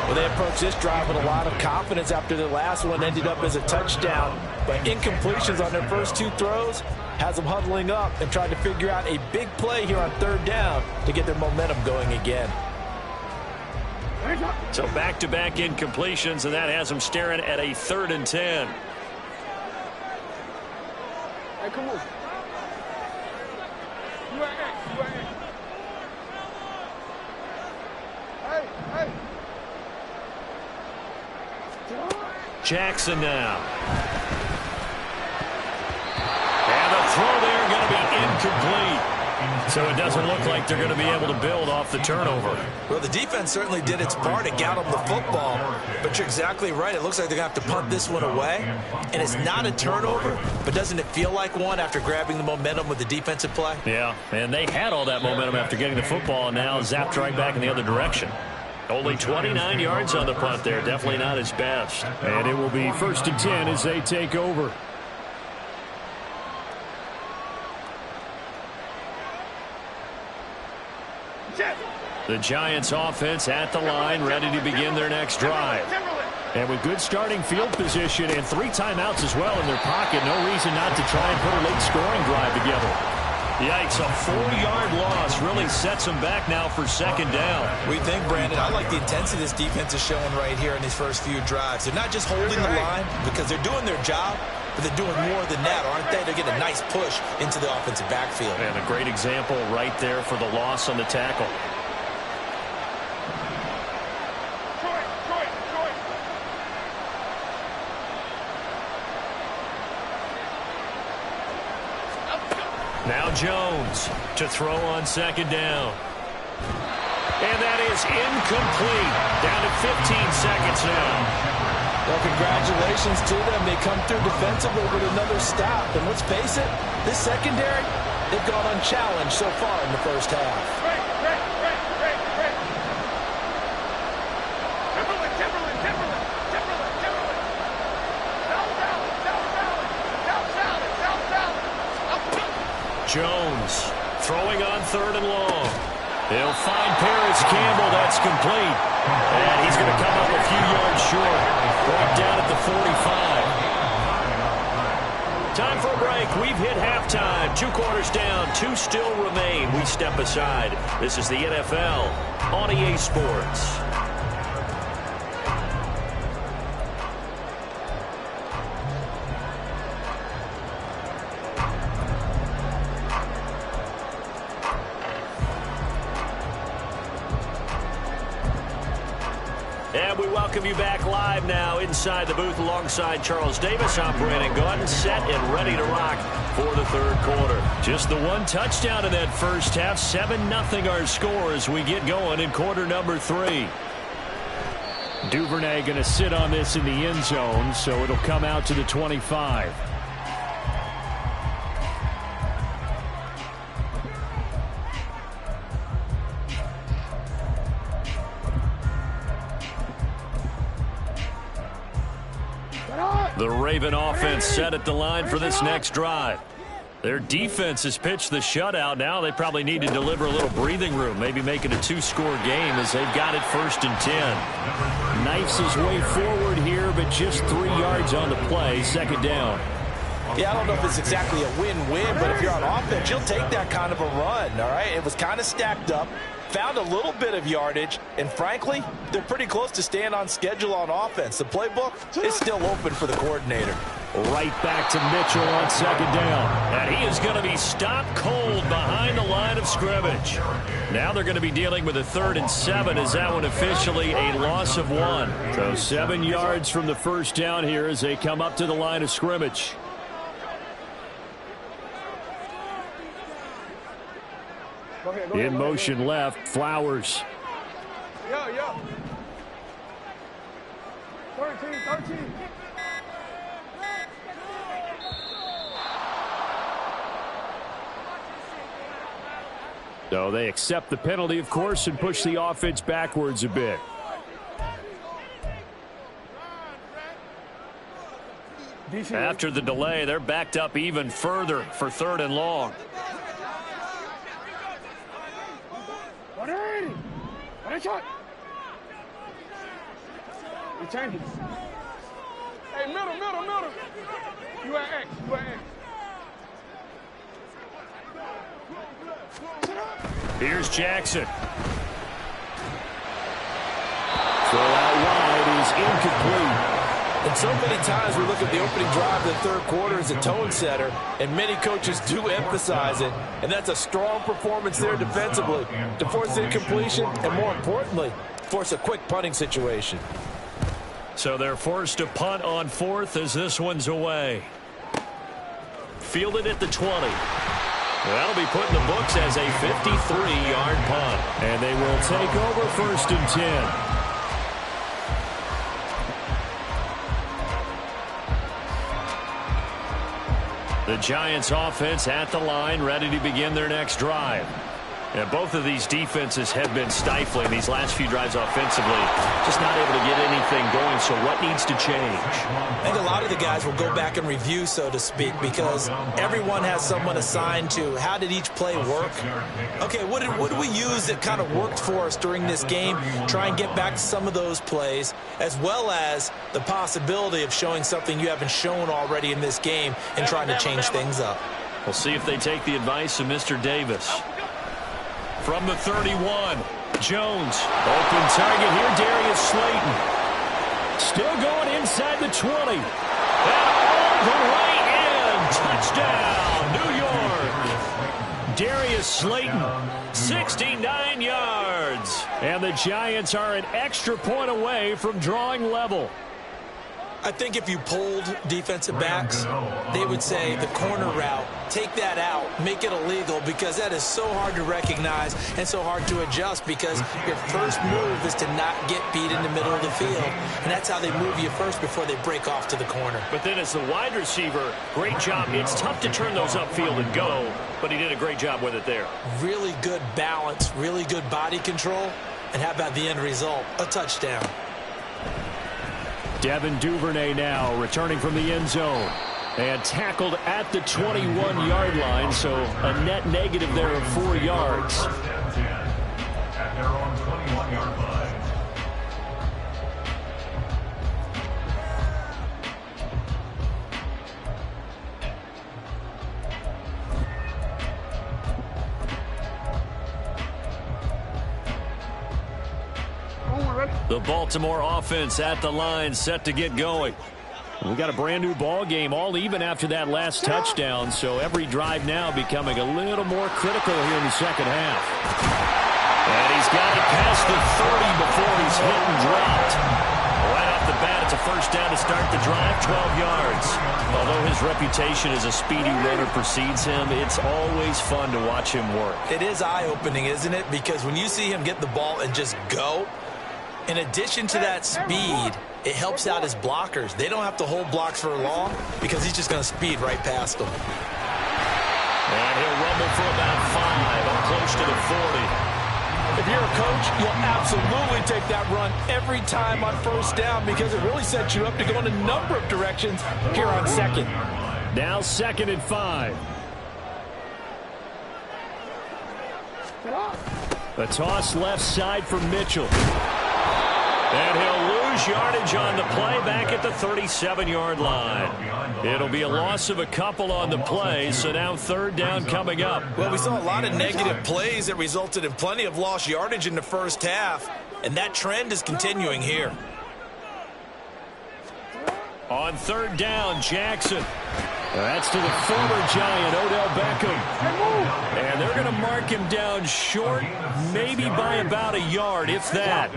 Well, they approached this drive with a lot of confidence after the last one ended up as a touchdown. But incompletions on their first 2 throws has them huddling up and trying to figure out a big play here on 3rd down to get their momentum going again. So back-to-back incompletions, and that has them staring at a 3rd and 10. Hey, come on. You ain't. Hey. Jackson now. And the throw there going to be incomplete. So it doesn't look like they're going to be able to build off the turnover. Well, the defense certainly did its part to got them the football. But you're exactly right. It looks like they're going to have to punt this one away. And it's not a turnover, but doesn't it feel like one after grabbing the momentum with the defensive play? Yeah, and they had all that momentum after getting the football, and now zapped right back in the other direction. Only 29 yards on the punt there. Definitely not his best. And it will be 1st and 10 as they take over. The Giants offense at the line, ready to begin their next drive. And with good starting field position and 3 timeouts as well in their pocket, no reason not to try and put a late scoring drive together. Yikes, a 4-yard loss really sets them back now for 2nd down. We think, Brandon, I like the intensity this defense is showing right here in these first few drives. They're not just holding the line because they're doing their job, but they're doing more than that, aren't they? They're getting a nice push into the offensive backfield. And a great example right there for the loss on the tackle. Now Jones to throw on 2nd down. And that is incomplete. Down to 15 seconds now. Well, congratulations to them. They come through defensively with another stop. And let's face it, this secondary, they've gone unchallenged so far in the first half. Jones throwing on 3rd and long. He'll find Paris Campbell. That's complete. And he's going to come up a few yards short. Right down at the 45. Time for a break. We've hit halftime. 2 quarters down. 2 still remain. We step aside. This is the NFL on EA Sports. And we welcome you back live now inside the booth alongside Charles Davis. I'm Brandon Gaudin, set and ready to rock for the 3rd quarter. Just the 1 touchdown in that first half. 7-0 our score as we get going in quarter number 3. Duvernay going to sit on this in the end zone, so it'll come out to the 25. The Raven offense set at the line for this next drive. Their defense has pitched the shutout. Now they probably need to deliver a little breathing room, maybe make it a 2-score game as they've got it 1st and 10. Knifes his way forward here, but just 3 yards on the play. 2nd down. Yeah, I don't know if it's exactly a win-win, but if you're on offense, you'll take that kind of a run, all right? It was kind of stacked up, found a little bit of yardage, and frankly, they're pretty close to staying on schedule on offense. The playbook is still open for the coordinator. Right back to Mitchell on 2nd down. And he is going to be stopped cold behind the line of scrimmage. Now they're going to be dealing with a 3rd and 7 as that one officially a loss of 1. So 7 yards from the first down here as they come up to the line of scrimmage. In motion left, Flowers. Yo. 13. So they accept the penalty, of course, and push the offense backwards a bit. After the delay, they're backed up even further for 3rd and long. Hey, middle. You at X. Here's Jackson. Throw out wide is incomplete. And so many times we look at the opening drive of the third quarter as a tone setter, and many coaches do emphasize it, and that's a strong performance there defensively to force incompletion and, more importantly, force a quick punting situation. So they're forced to punt on 4th as this one's away. Fielded at the 20. That'll be put in the books as a 53-yard punt. And they will take over 1st and 10. The Giants offense at the line, ready to begin their next drive. And both of these defenses have been stifling these last few drives offensively. Just not able to get anything going, so what needs to change? I think a lot of the guys will go back and review, so to speak, because everyone has someone assigned to how did each play work. Okay, what did we use that kind of worked for us during this game? Try and get back to some of those plays, as well as the possibility of showing something you haven't shown already in this game and trying to change things up. We'll see if they take the advice of Mr. Davis. From the 31, Jones. Open target here, Darius Slayton. Still going inside the 20. And all the way in. Touchdown, New York. Darius Slayton, 69 yards. And the Giants are an extra point away from drawing level. I think if you polled defensive backs, they would say the corner route, take that out, make it illegal, because that is so hard to recognize and so hard to adjust, because your first move is to not get beat in the middle of the field. And that's how they move you first before they break off to the corner. But then as the wide receiver, great job. It's tough to turn those upfield and go, but he did a great job with it there. Really good balance, really good body control. And how about the end result? A touchdown. Devin Duvernay now returning from the end zone and tackled at the 21-yard line, so a net negative there of 4 yards. At their own 21-yard line. The Baltimore offense at the line, set to get going. We got a brand new ball game, all even after that last touchdown, so every drive now becoming a little more critical here in the second half. And he's got it past the 30 before he's hit and dropped. Right off the bat, it's a first down to start the drive, 12 yards. Although his reputation as a speedy runner precedes him, it's always fun to watch him work. It is eye-opening, isn't it? Because when you see him get the ball and just go, in addition to that speed, it helps out his blockers. They don't have to hold blocks for long because he's just going to speed right past them. And he'll rumble for about 5, up close to the 40. If you're a coach, you'll absolutely take that run every time on first down because it really sets you up to go in a number of directions here on second. Now 2nd and 5. A toss left side for Mitchell. And he'll lose yardage on the play back at the 37-yard line. It'll be a loss of a couple on the play, so now 3rd down coming up. Well, we saw a lot of negative plays that resulted in plenty of lost yardage in the first half, and that trend is continuing here. On 3rd down, Jackson. That's to the former Giant, Odell Beckham. And they're going to mark him down short, maybe by about a yard, if that.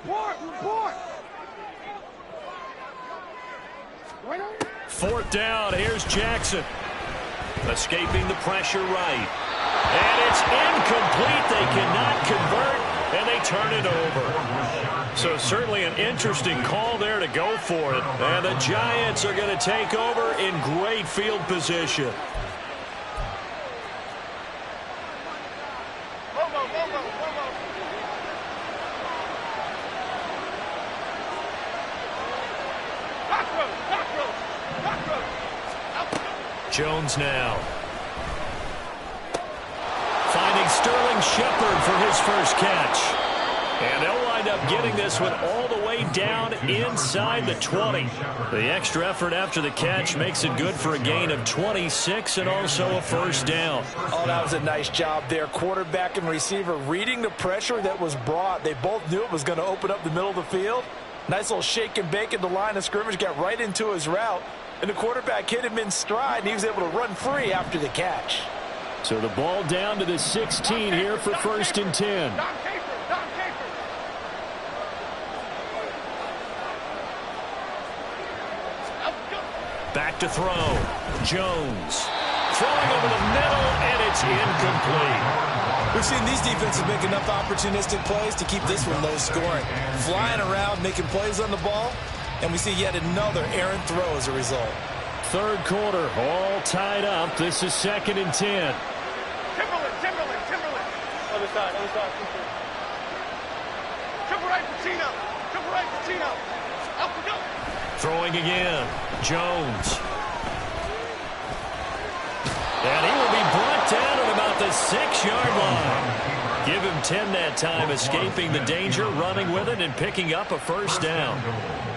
Report. 4th down, here's Jackson. Escaping the pressure right. And it's incomplete. They cannot convert, and they turn it over. So certainly an interesting call there to go for it. And the Giants are going to take over in great field position. Jones now. Finding Sterling Shepard for his first catch. And they'll wind up getting this one all the way down inside the 20. The extra effort after the catch makes it good for a gain of 26 and also a first down. Oh, that was a nice job there. Quarterback and receiver reading the pressure that was brought. They both knew it was going to open up the middle of the field. Nice little shake and bake at the line of scrimmage, got right into his route. And the quarterback hit him in stride, and he was able to run free after the catch. So the ball down to the 16 here for 1st and 10. Back to throw. Jones. Throwing over the middle, and it's incomplete. We've seen these defenses make enough opportunistic plays to keep this one low scoring. Flying around, making plays on the ball, and we see yet another errant throw as a result. Third quarter, all tied up. This is 2nd and 10. Timberland. Other side. Triple right, Pacino. Up we go. Throwing again. Jones. And he will be brought down at about the 6-yard line. Give him 10 that time, escaping the danger, running with it, and picking up a first down.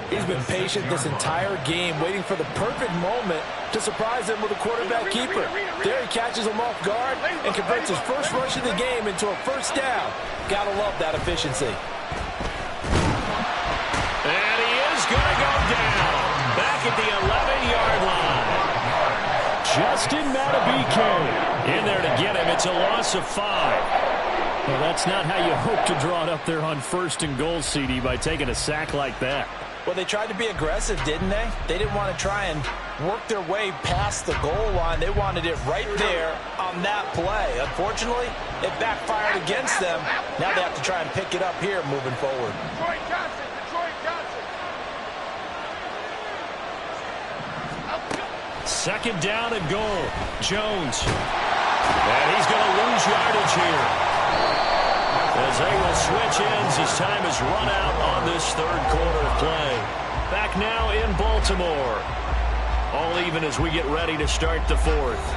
He's been patient this entire game, waiting for the perfect moment to surprise him with a quarterback keeper. There he catches him off guard and converts his first rush of the game into a first down. Gotta love that efficiency. And he is going to go down. Back at the 11-yard line. Justin Matabike in there to get him. It's a loss of 5. Well, that's not how you hope to draw it up there on 1st and goal, CD, by taking a sack like that. Well, they tried to be aggressive, didn't they? They didn't want to try and work their way past the goal line. They wanted it right there on that play. Unfortunately, it backfired against them. Now they have to try and pick it up here moving forward. Detroit Johnson. Second down and goal. Jones. And he's going to lose yardage here. As they will switch ends as time is run out on this third quarter of play. Back now in Baltimore. All even as we get ready to start the fourth.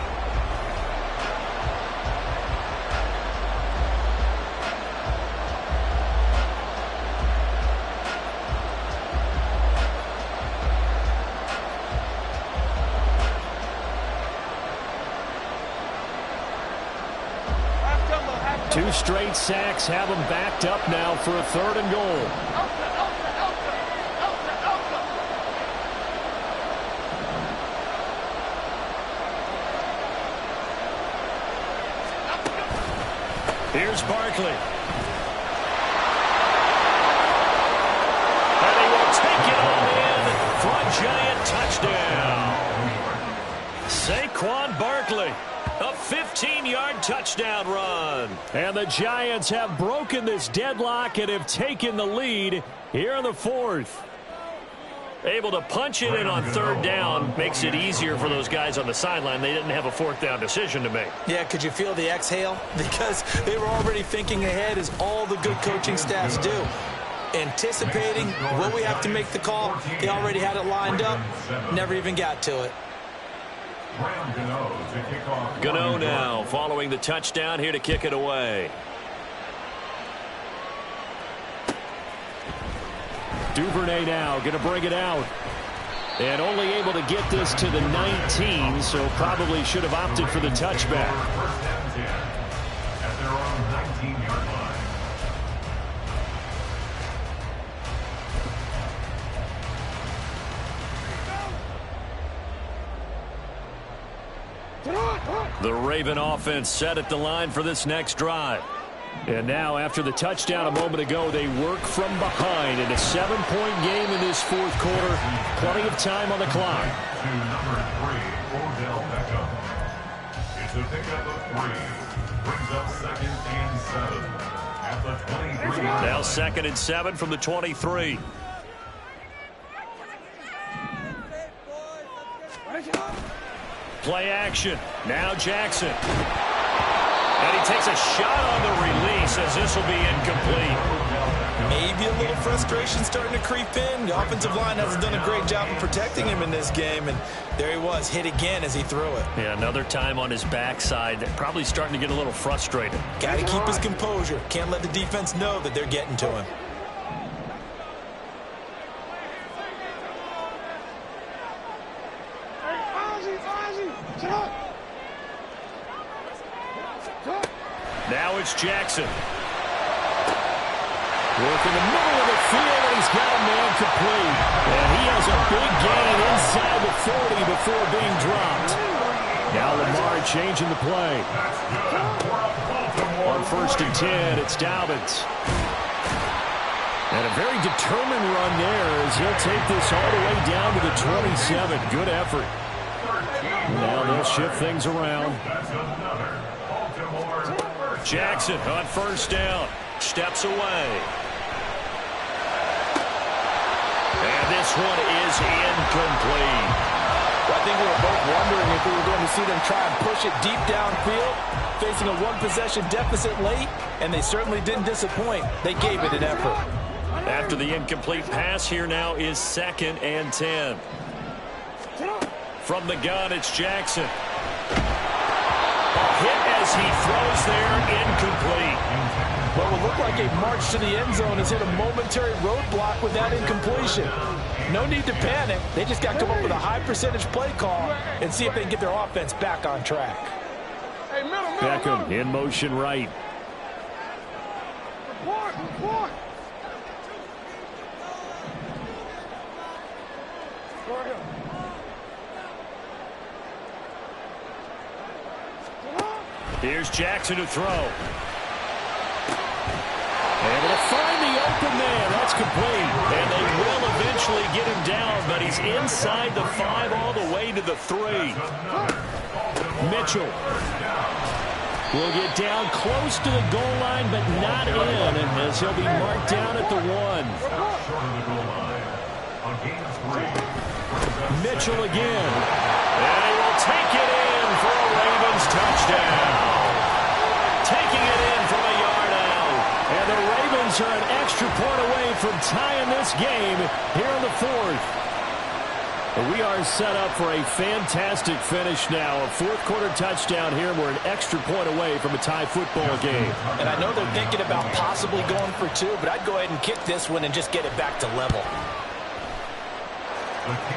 Two straight sacks have them backed up now for a 3rd and goal. Here's Barkley. And they will take it all in for a giant touchdown. Saquon Barkley. A 15-yard touchdown run. And the Giants have broken this deadlock and have taken the lead here in the 4th. Able to punch it in on 3rd down makes it easier for those guys on the sideline. They didn't have a 4th down decision to make. Yeah, could you feel the exhale? Because they were already thinking ahead, as all the good coaching staffs do. Anticipating, will we have to make the call? They already had it lined up, never even got to it. Gano now following the touchdown here to kick it away. Duvernay now going to bring it out. And only able to get this to the 19, so probably should have opted for the touchback. At their own 19-yard line. The Raven offense set at the line for this next drive. And now, after the touchdown a moment ago, they work from behind in a 7-point game in this 4th quarter. Plenty of time on the clock. To number 3, Odell Beckham. to pick up a 3. Brings up 2nd and 7 at the 23. Now 2nd and 7 from the 23. Play action. Now Jackson. And he takes a shot on the release as this will be incomplete. Maybe a little frustration starting to creep in. The offensive line hasn't done a great job of protecting him in this game, and there he was, hit again as he threw it. Yeah, another time on his backside, probably starting to get a little frustrated. Got to keep his composure. Can't let the defense know that they're getting to him. Now it's Jackson. Work in the middle of the field, and he's got a man complete. And he has a big gain inside the 40 before being dropped. Now Lamar changing the play. On 1st and 10, it's Dobbins. And a very determined run there as he'll take this all the way down to the 27. Good effort. Now they'll shift things around. Jackson on 1st down. Steps away. And this one is incomplete. Well, I think we were both wondering if we were going to see them try and push it deep downfield, facing a one-possession deficit late, and they certainly didn't disappoint. They gave it an effort. After the incomplete pass, here now is 2nd and 10. From the gun, it's Jackson. Hit as he throws there, incomplete. What will look like a march to the end zone has hit a momentary roadblock with that incompletion. No need to panic. They just got to come up with a high-percentage play call and see if they can get their offense back on track. Beckham in motion right. Here's Jackson to throw. Able to find the open man. That's complete. And they will eventually get him down, but he's inside the 5 all the way to the 3. Mitchell will get down close to the goal line, but not in, and as he'll be marked down at the 1. Mitchell again. And he will take it in for a Ravens touchdown. Taking it in from a yard out. And the Ravens are an extra point away from tying this game here in the 4th. We are set up for a fantastic finish now. A 4th quarter touchdown here. We're an extra point away from a tie football game. And I know they're thinking about possibly going for 2, but I'd go ahead and kick this one and just get it back to level.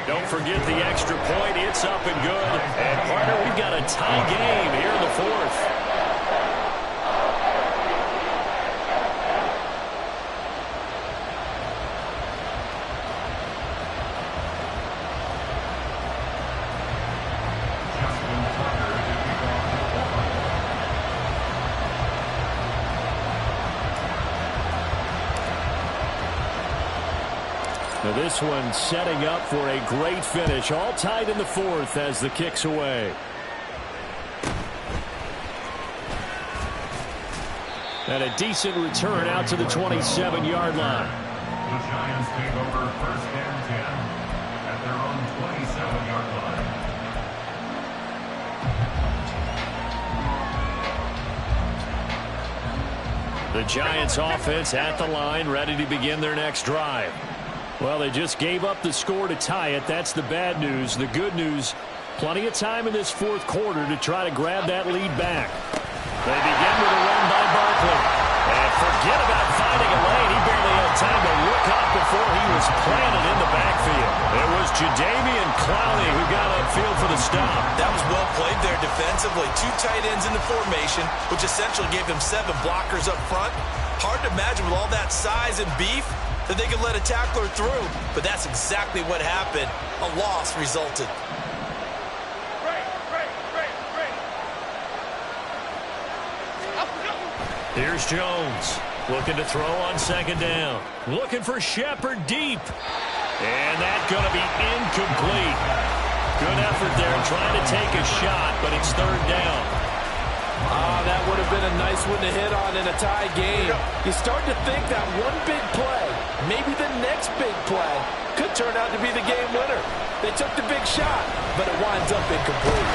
Don't forget the extra point. It's up and good. And partner, we've got a tie game here in the 4th. Now this one setting up for a great finish. All tied in the 4th as the kick's away. And a decent return out to the 27-yard line. The Giants take over 1st and 10 at their own 27-yard line. The Giants offense at the line, ready to begin their next drive. Well, they just gave up the score to tie it. That's the bad news. The good news, plenty of time in this 4th quarter to try to grab that lead back. They begin with a run by Barkley. And forget about finding a lane. He barely had time to look up before he was planted in the backfield. It was Jadeveon Clowney who got upfield for the stop. That was well played there defensively. 2 tight ends in the formation, which essentially gave them 7 blockers up front. Hard to imagine with all that size and beef that they could let a tackler through, but that's exactly what happened. A loss resulted. Here's Jones, looking to throw on 2nd down. Looking for Shepard deep. And that's going to be incomplete. Good effort there trying to take a shot, but it's 3rd down. That would have been a nice one to hit on in a tie game. You start to think that one big play, maybe the next big play, could turn out to be the game winner. They took the big shot, but it winds up incomplete.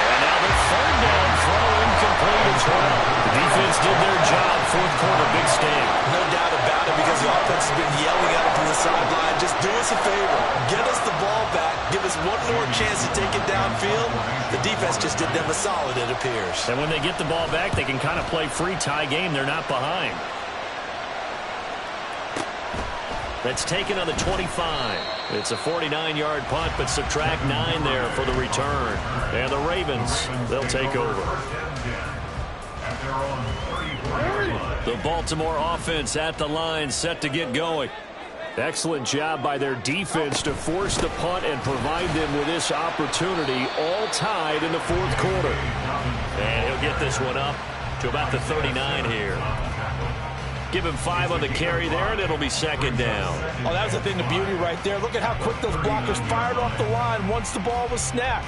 And now the third down throw incomplete as well. The defense did their job. Fourth quarter, big stand. No doubt about it, because the offense has been yelling at him from the sideline. Just do us a favor. Get us the ball back. Give us one more chance to take it downfield. The defense just did them a solid, it appears. And when they get the ball back, they can kind of play free tie game. They're not behind. That's taken on the 25. It's a 49-yard punt, but subtract 9 there for the return. And the Ravens, they'll take over. The Baltimore offense at the line, set to get going. Excellent job by their defense to force the punt and provide them with this opportunity, all tied in the fourth quarter. And he'll get this one up to about the 39 here. Give him 5 on the carry there, and it'll be second down. Oh, that was the thing of beauty right there. Look at how quick those blockers fired off the line once the ball was snapped.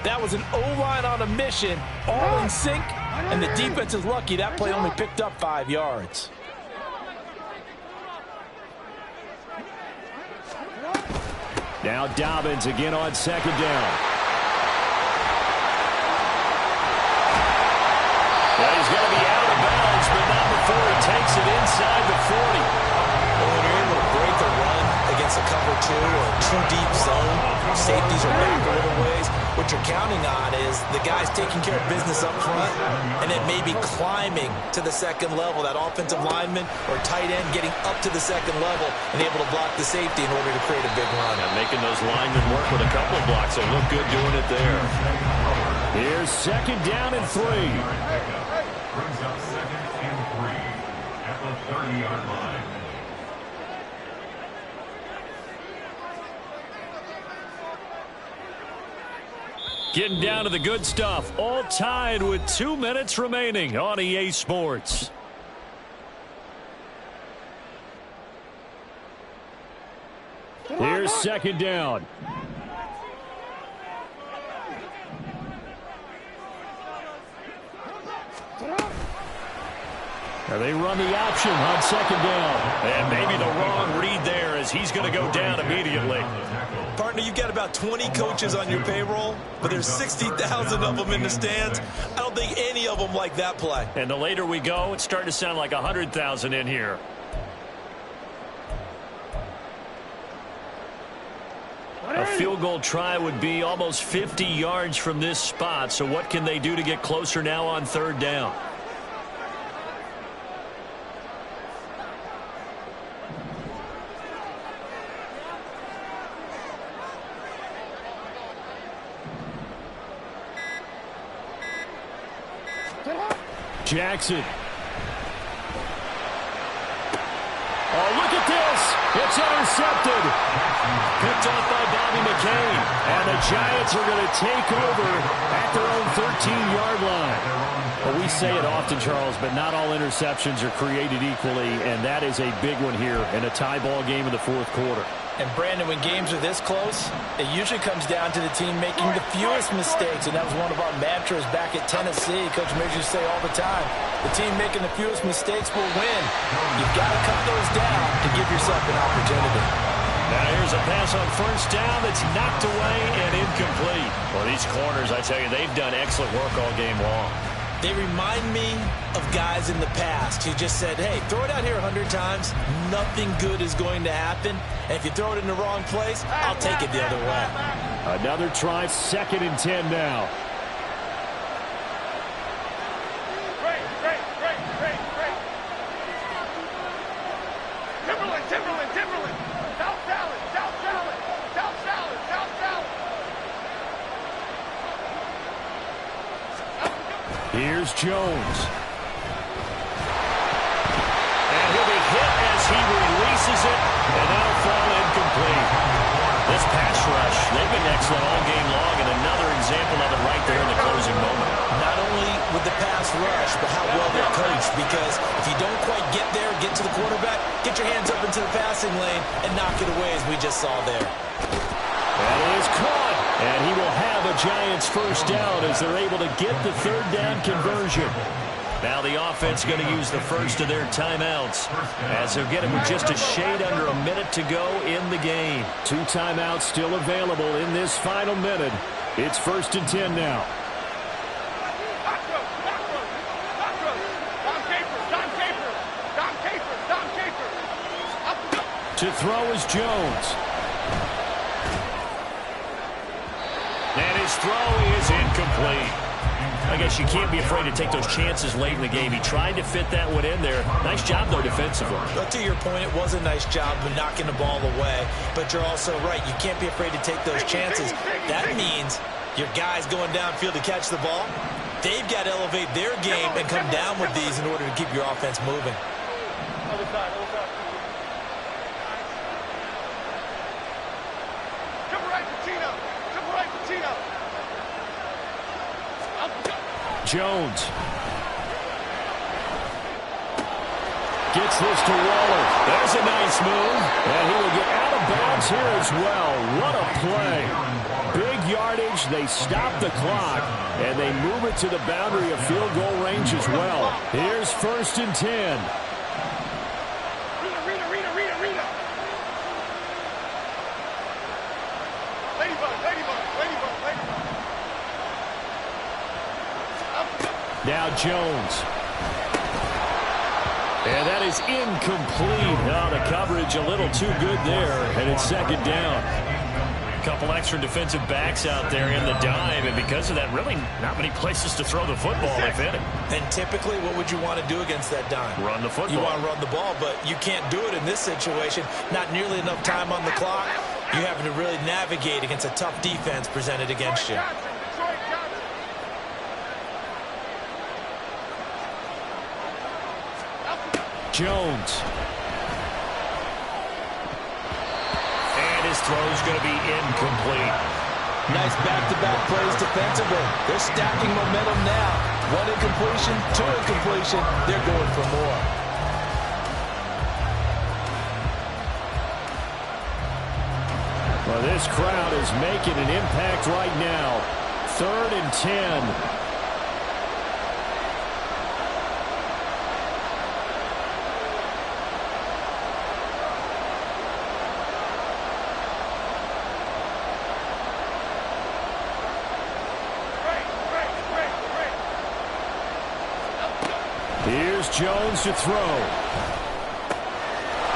That was an O-line on a mission, all in sync, and the defense is lucky that play only picked up 5 yards. Now Dobbins again on second down. Well, he's going to be out of bounds, but not before he takes it inside the 40. Well, when you're able to break the run against a cover 2 or a too deep zone, safeties are back a little ways. What you're counting on is the guys taking care of business up front and then maybe climbing to the second level, that offensive lineman or tight end getting up to the second level and able to block the safety in order to create a big run. And making those linemen work with a couple of blocks. They look good doing it there. Here's second down and 3. Brings up second and 3 at the 30-yard line. Getting down to the good stuff. All tied with 2 minutes remaining on EA Sports. Here's second down. Now they run the option on second down. And maybe the wrong read there as he's going to go down immediately. Partner, you've got about 20 coaches on your payroll, but there's 60,000 of them in the stands. I don't think any of them like that play. And the later we go, it's starting to sound like 100,000 in here. A field goal try would be almost 50 yards from this spot. So what can they do to get closer now on third down? Jackson. Oh, look at this. It's intercepted. Picked off by Bobby McCain. And the Giants are going to take over at their own 13-yard line. Well, we say it often, Charles, but not all interceptions are created equally, and that is a big one here in a tie ball game in the fourth quarter. And, Brandon, when games are this close, it usually comes down to the team making the fewest mistakes, and that was one of our mantras back at Tennessee. Coach Mears used to say all the time, the team making the fewest mistakes will win. You've got to cut those down to give yourself an opportunity. Now here's a pass on first down that's knocked away and incomplete. Well, these corners, I tell you, they've done excellent work all game long. They remind me of guys in the past who just said, hey, throw it out here 100 times. Nothing good is going to happen. And if you throw it in the wrong place, I'll take it the other way. Another try, second and 10 now. Timberland. South salad. Here's Jones. And he'll be hit as he releases it, and that'll fall incomplete. This pass rush, they've been excellent all game long, and another example of it right there in the closing moment. Not only with the pass rush, but how well they're coached, because if you don't quite get there, get to the quarterback, get your hands up into the passing lane and knock it away as we just saw there. That is caught, and he will have a Giants first down as they're able to get the third down conversion. Now the offense going to use the first of their timeouts as they're getting with just a shade under a minute to go in the game. 2 timeouts still available in this final minute. It's 1st and 10 now. To throw is Jones. And his throw is incomplete. I guess you can't be afraid to take those chances late in the game. He tried to fit that one in there. Nice job, though, defensively. But to your point, it was a nice job of knocking the ball away. But you're also right. You can't be afraid to take those chances. That means your guys going downfield to catch the ball, they've got to elevate their game and come down with these in order to keep your offense moving. Other side, other side. Jump right, Patino. Jump right, Patino. Jones gets this to Waller. There's a nice move. And he will get out of bounds here as well. What a play. Big yardage. They stop the clock. And they move it to the boundary of field goal range as well. Here's 1st and 10. Rita. Ladybug. Now Jones. And that is incomplete. Oh, the coverage a little too good there, and it's 2nd down. A couple extra defensive backs out there in the dime, and because of that, really not many places to throw the football, if any. And typically, what would you want to do against that dime? Run the football. You want to run the ball, but you can't do it in this situation. Not nearly enough time on the clock. You're having to really navigate against a tough defense presented against you. Jones. And his throw's going to be incomplete. Nice back-to-back plays defensively. They're stacking momentum now. 1 incompletion, 2 incompletion. They're going for more. Well, this crowd is making an impact right now. 3rd and 10. Here's Jones to throw.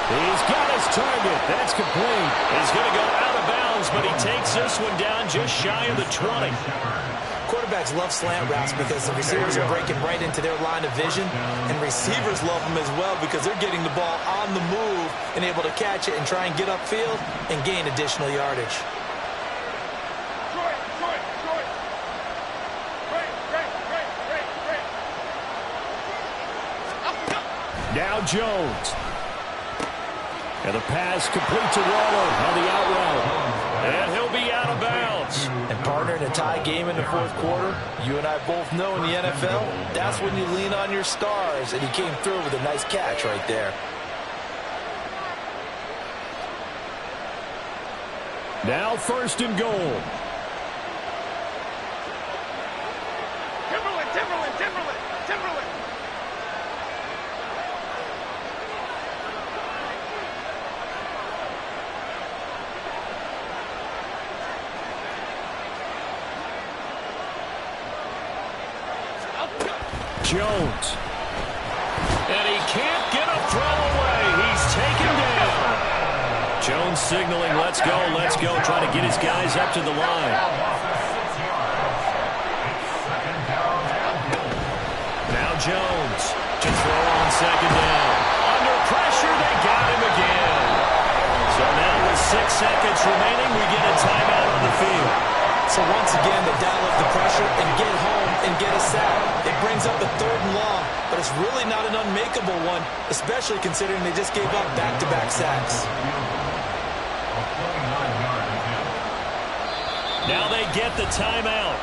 He's got his target. That's complete. He's going to go out of bounds, but he takes this one down just shy of the 20. Quarterbacks love slant routes because the receivers are breaking right into their line of vision, and receivers love them as well because they're getting the ball on the move and able to catch it and try and get upfield and gain additional yardage. Now Jones. And the pass complete to Waller on the out route. And he'll be out of bounds. And partner, in a tie game in the 4th quarter, you and I both know in the NFL, that's when you lean on your stars, and he came through with a nice catch right there. Now 1st and goal. Timberland. Jones. And he can't get a throw away. He's taken down. Jones signaling, let's go, trying to get his guys up to the line. Now Jones to throw on 2nd down. Under pressure, they got him again. So now with 6 seconds remaining, we get a timeout on the field. So once again, they dial up the pressure and get home and get a sack. It brings up a 3rd and long, but it's really not an unmakeable one, especially considering they just gave up back-to-back sacks. Now they get the timeout.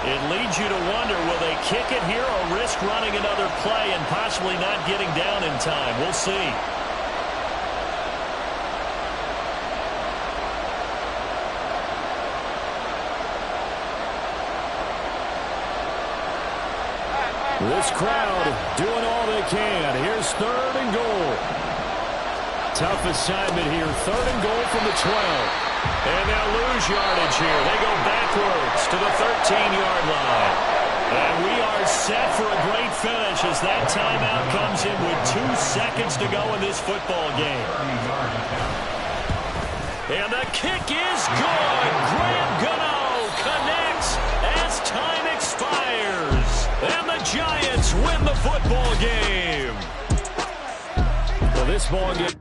It leads you to wonder, will they kick it here or risk running another play and possibly not getting down in time? We'll see. This crowd doing all they can. Here's 3rd and goal. Tough assignment here. 3rd and goal from the 12. And they'll lose yardage here. They go backwards to the 13-yard line. And we are set for a great finish as that timeout comes in with 2 seconds to go in this football game. And the kick is good. Graham Gano connects as time expires. And the Giants win the football game. Well, this ball game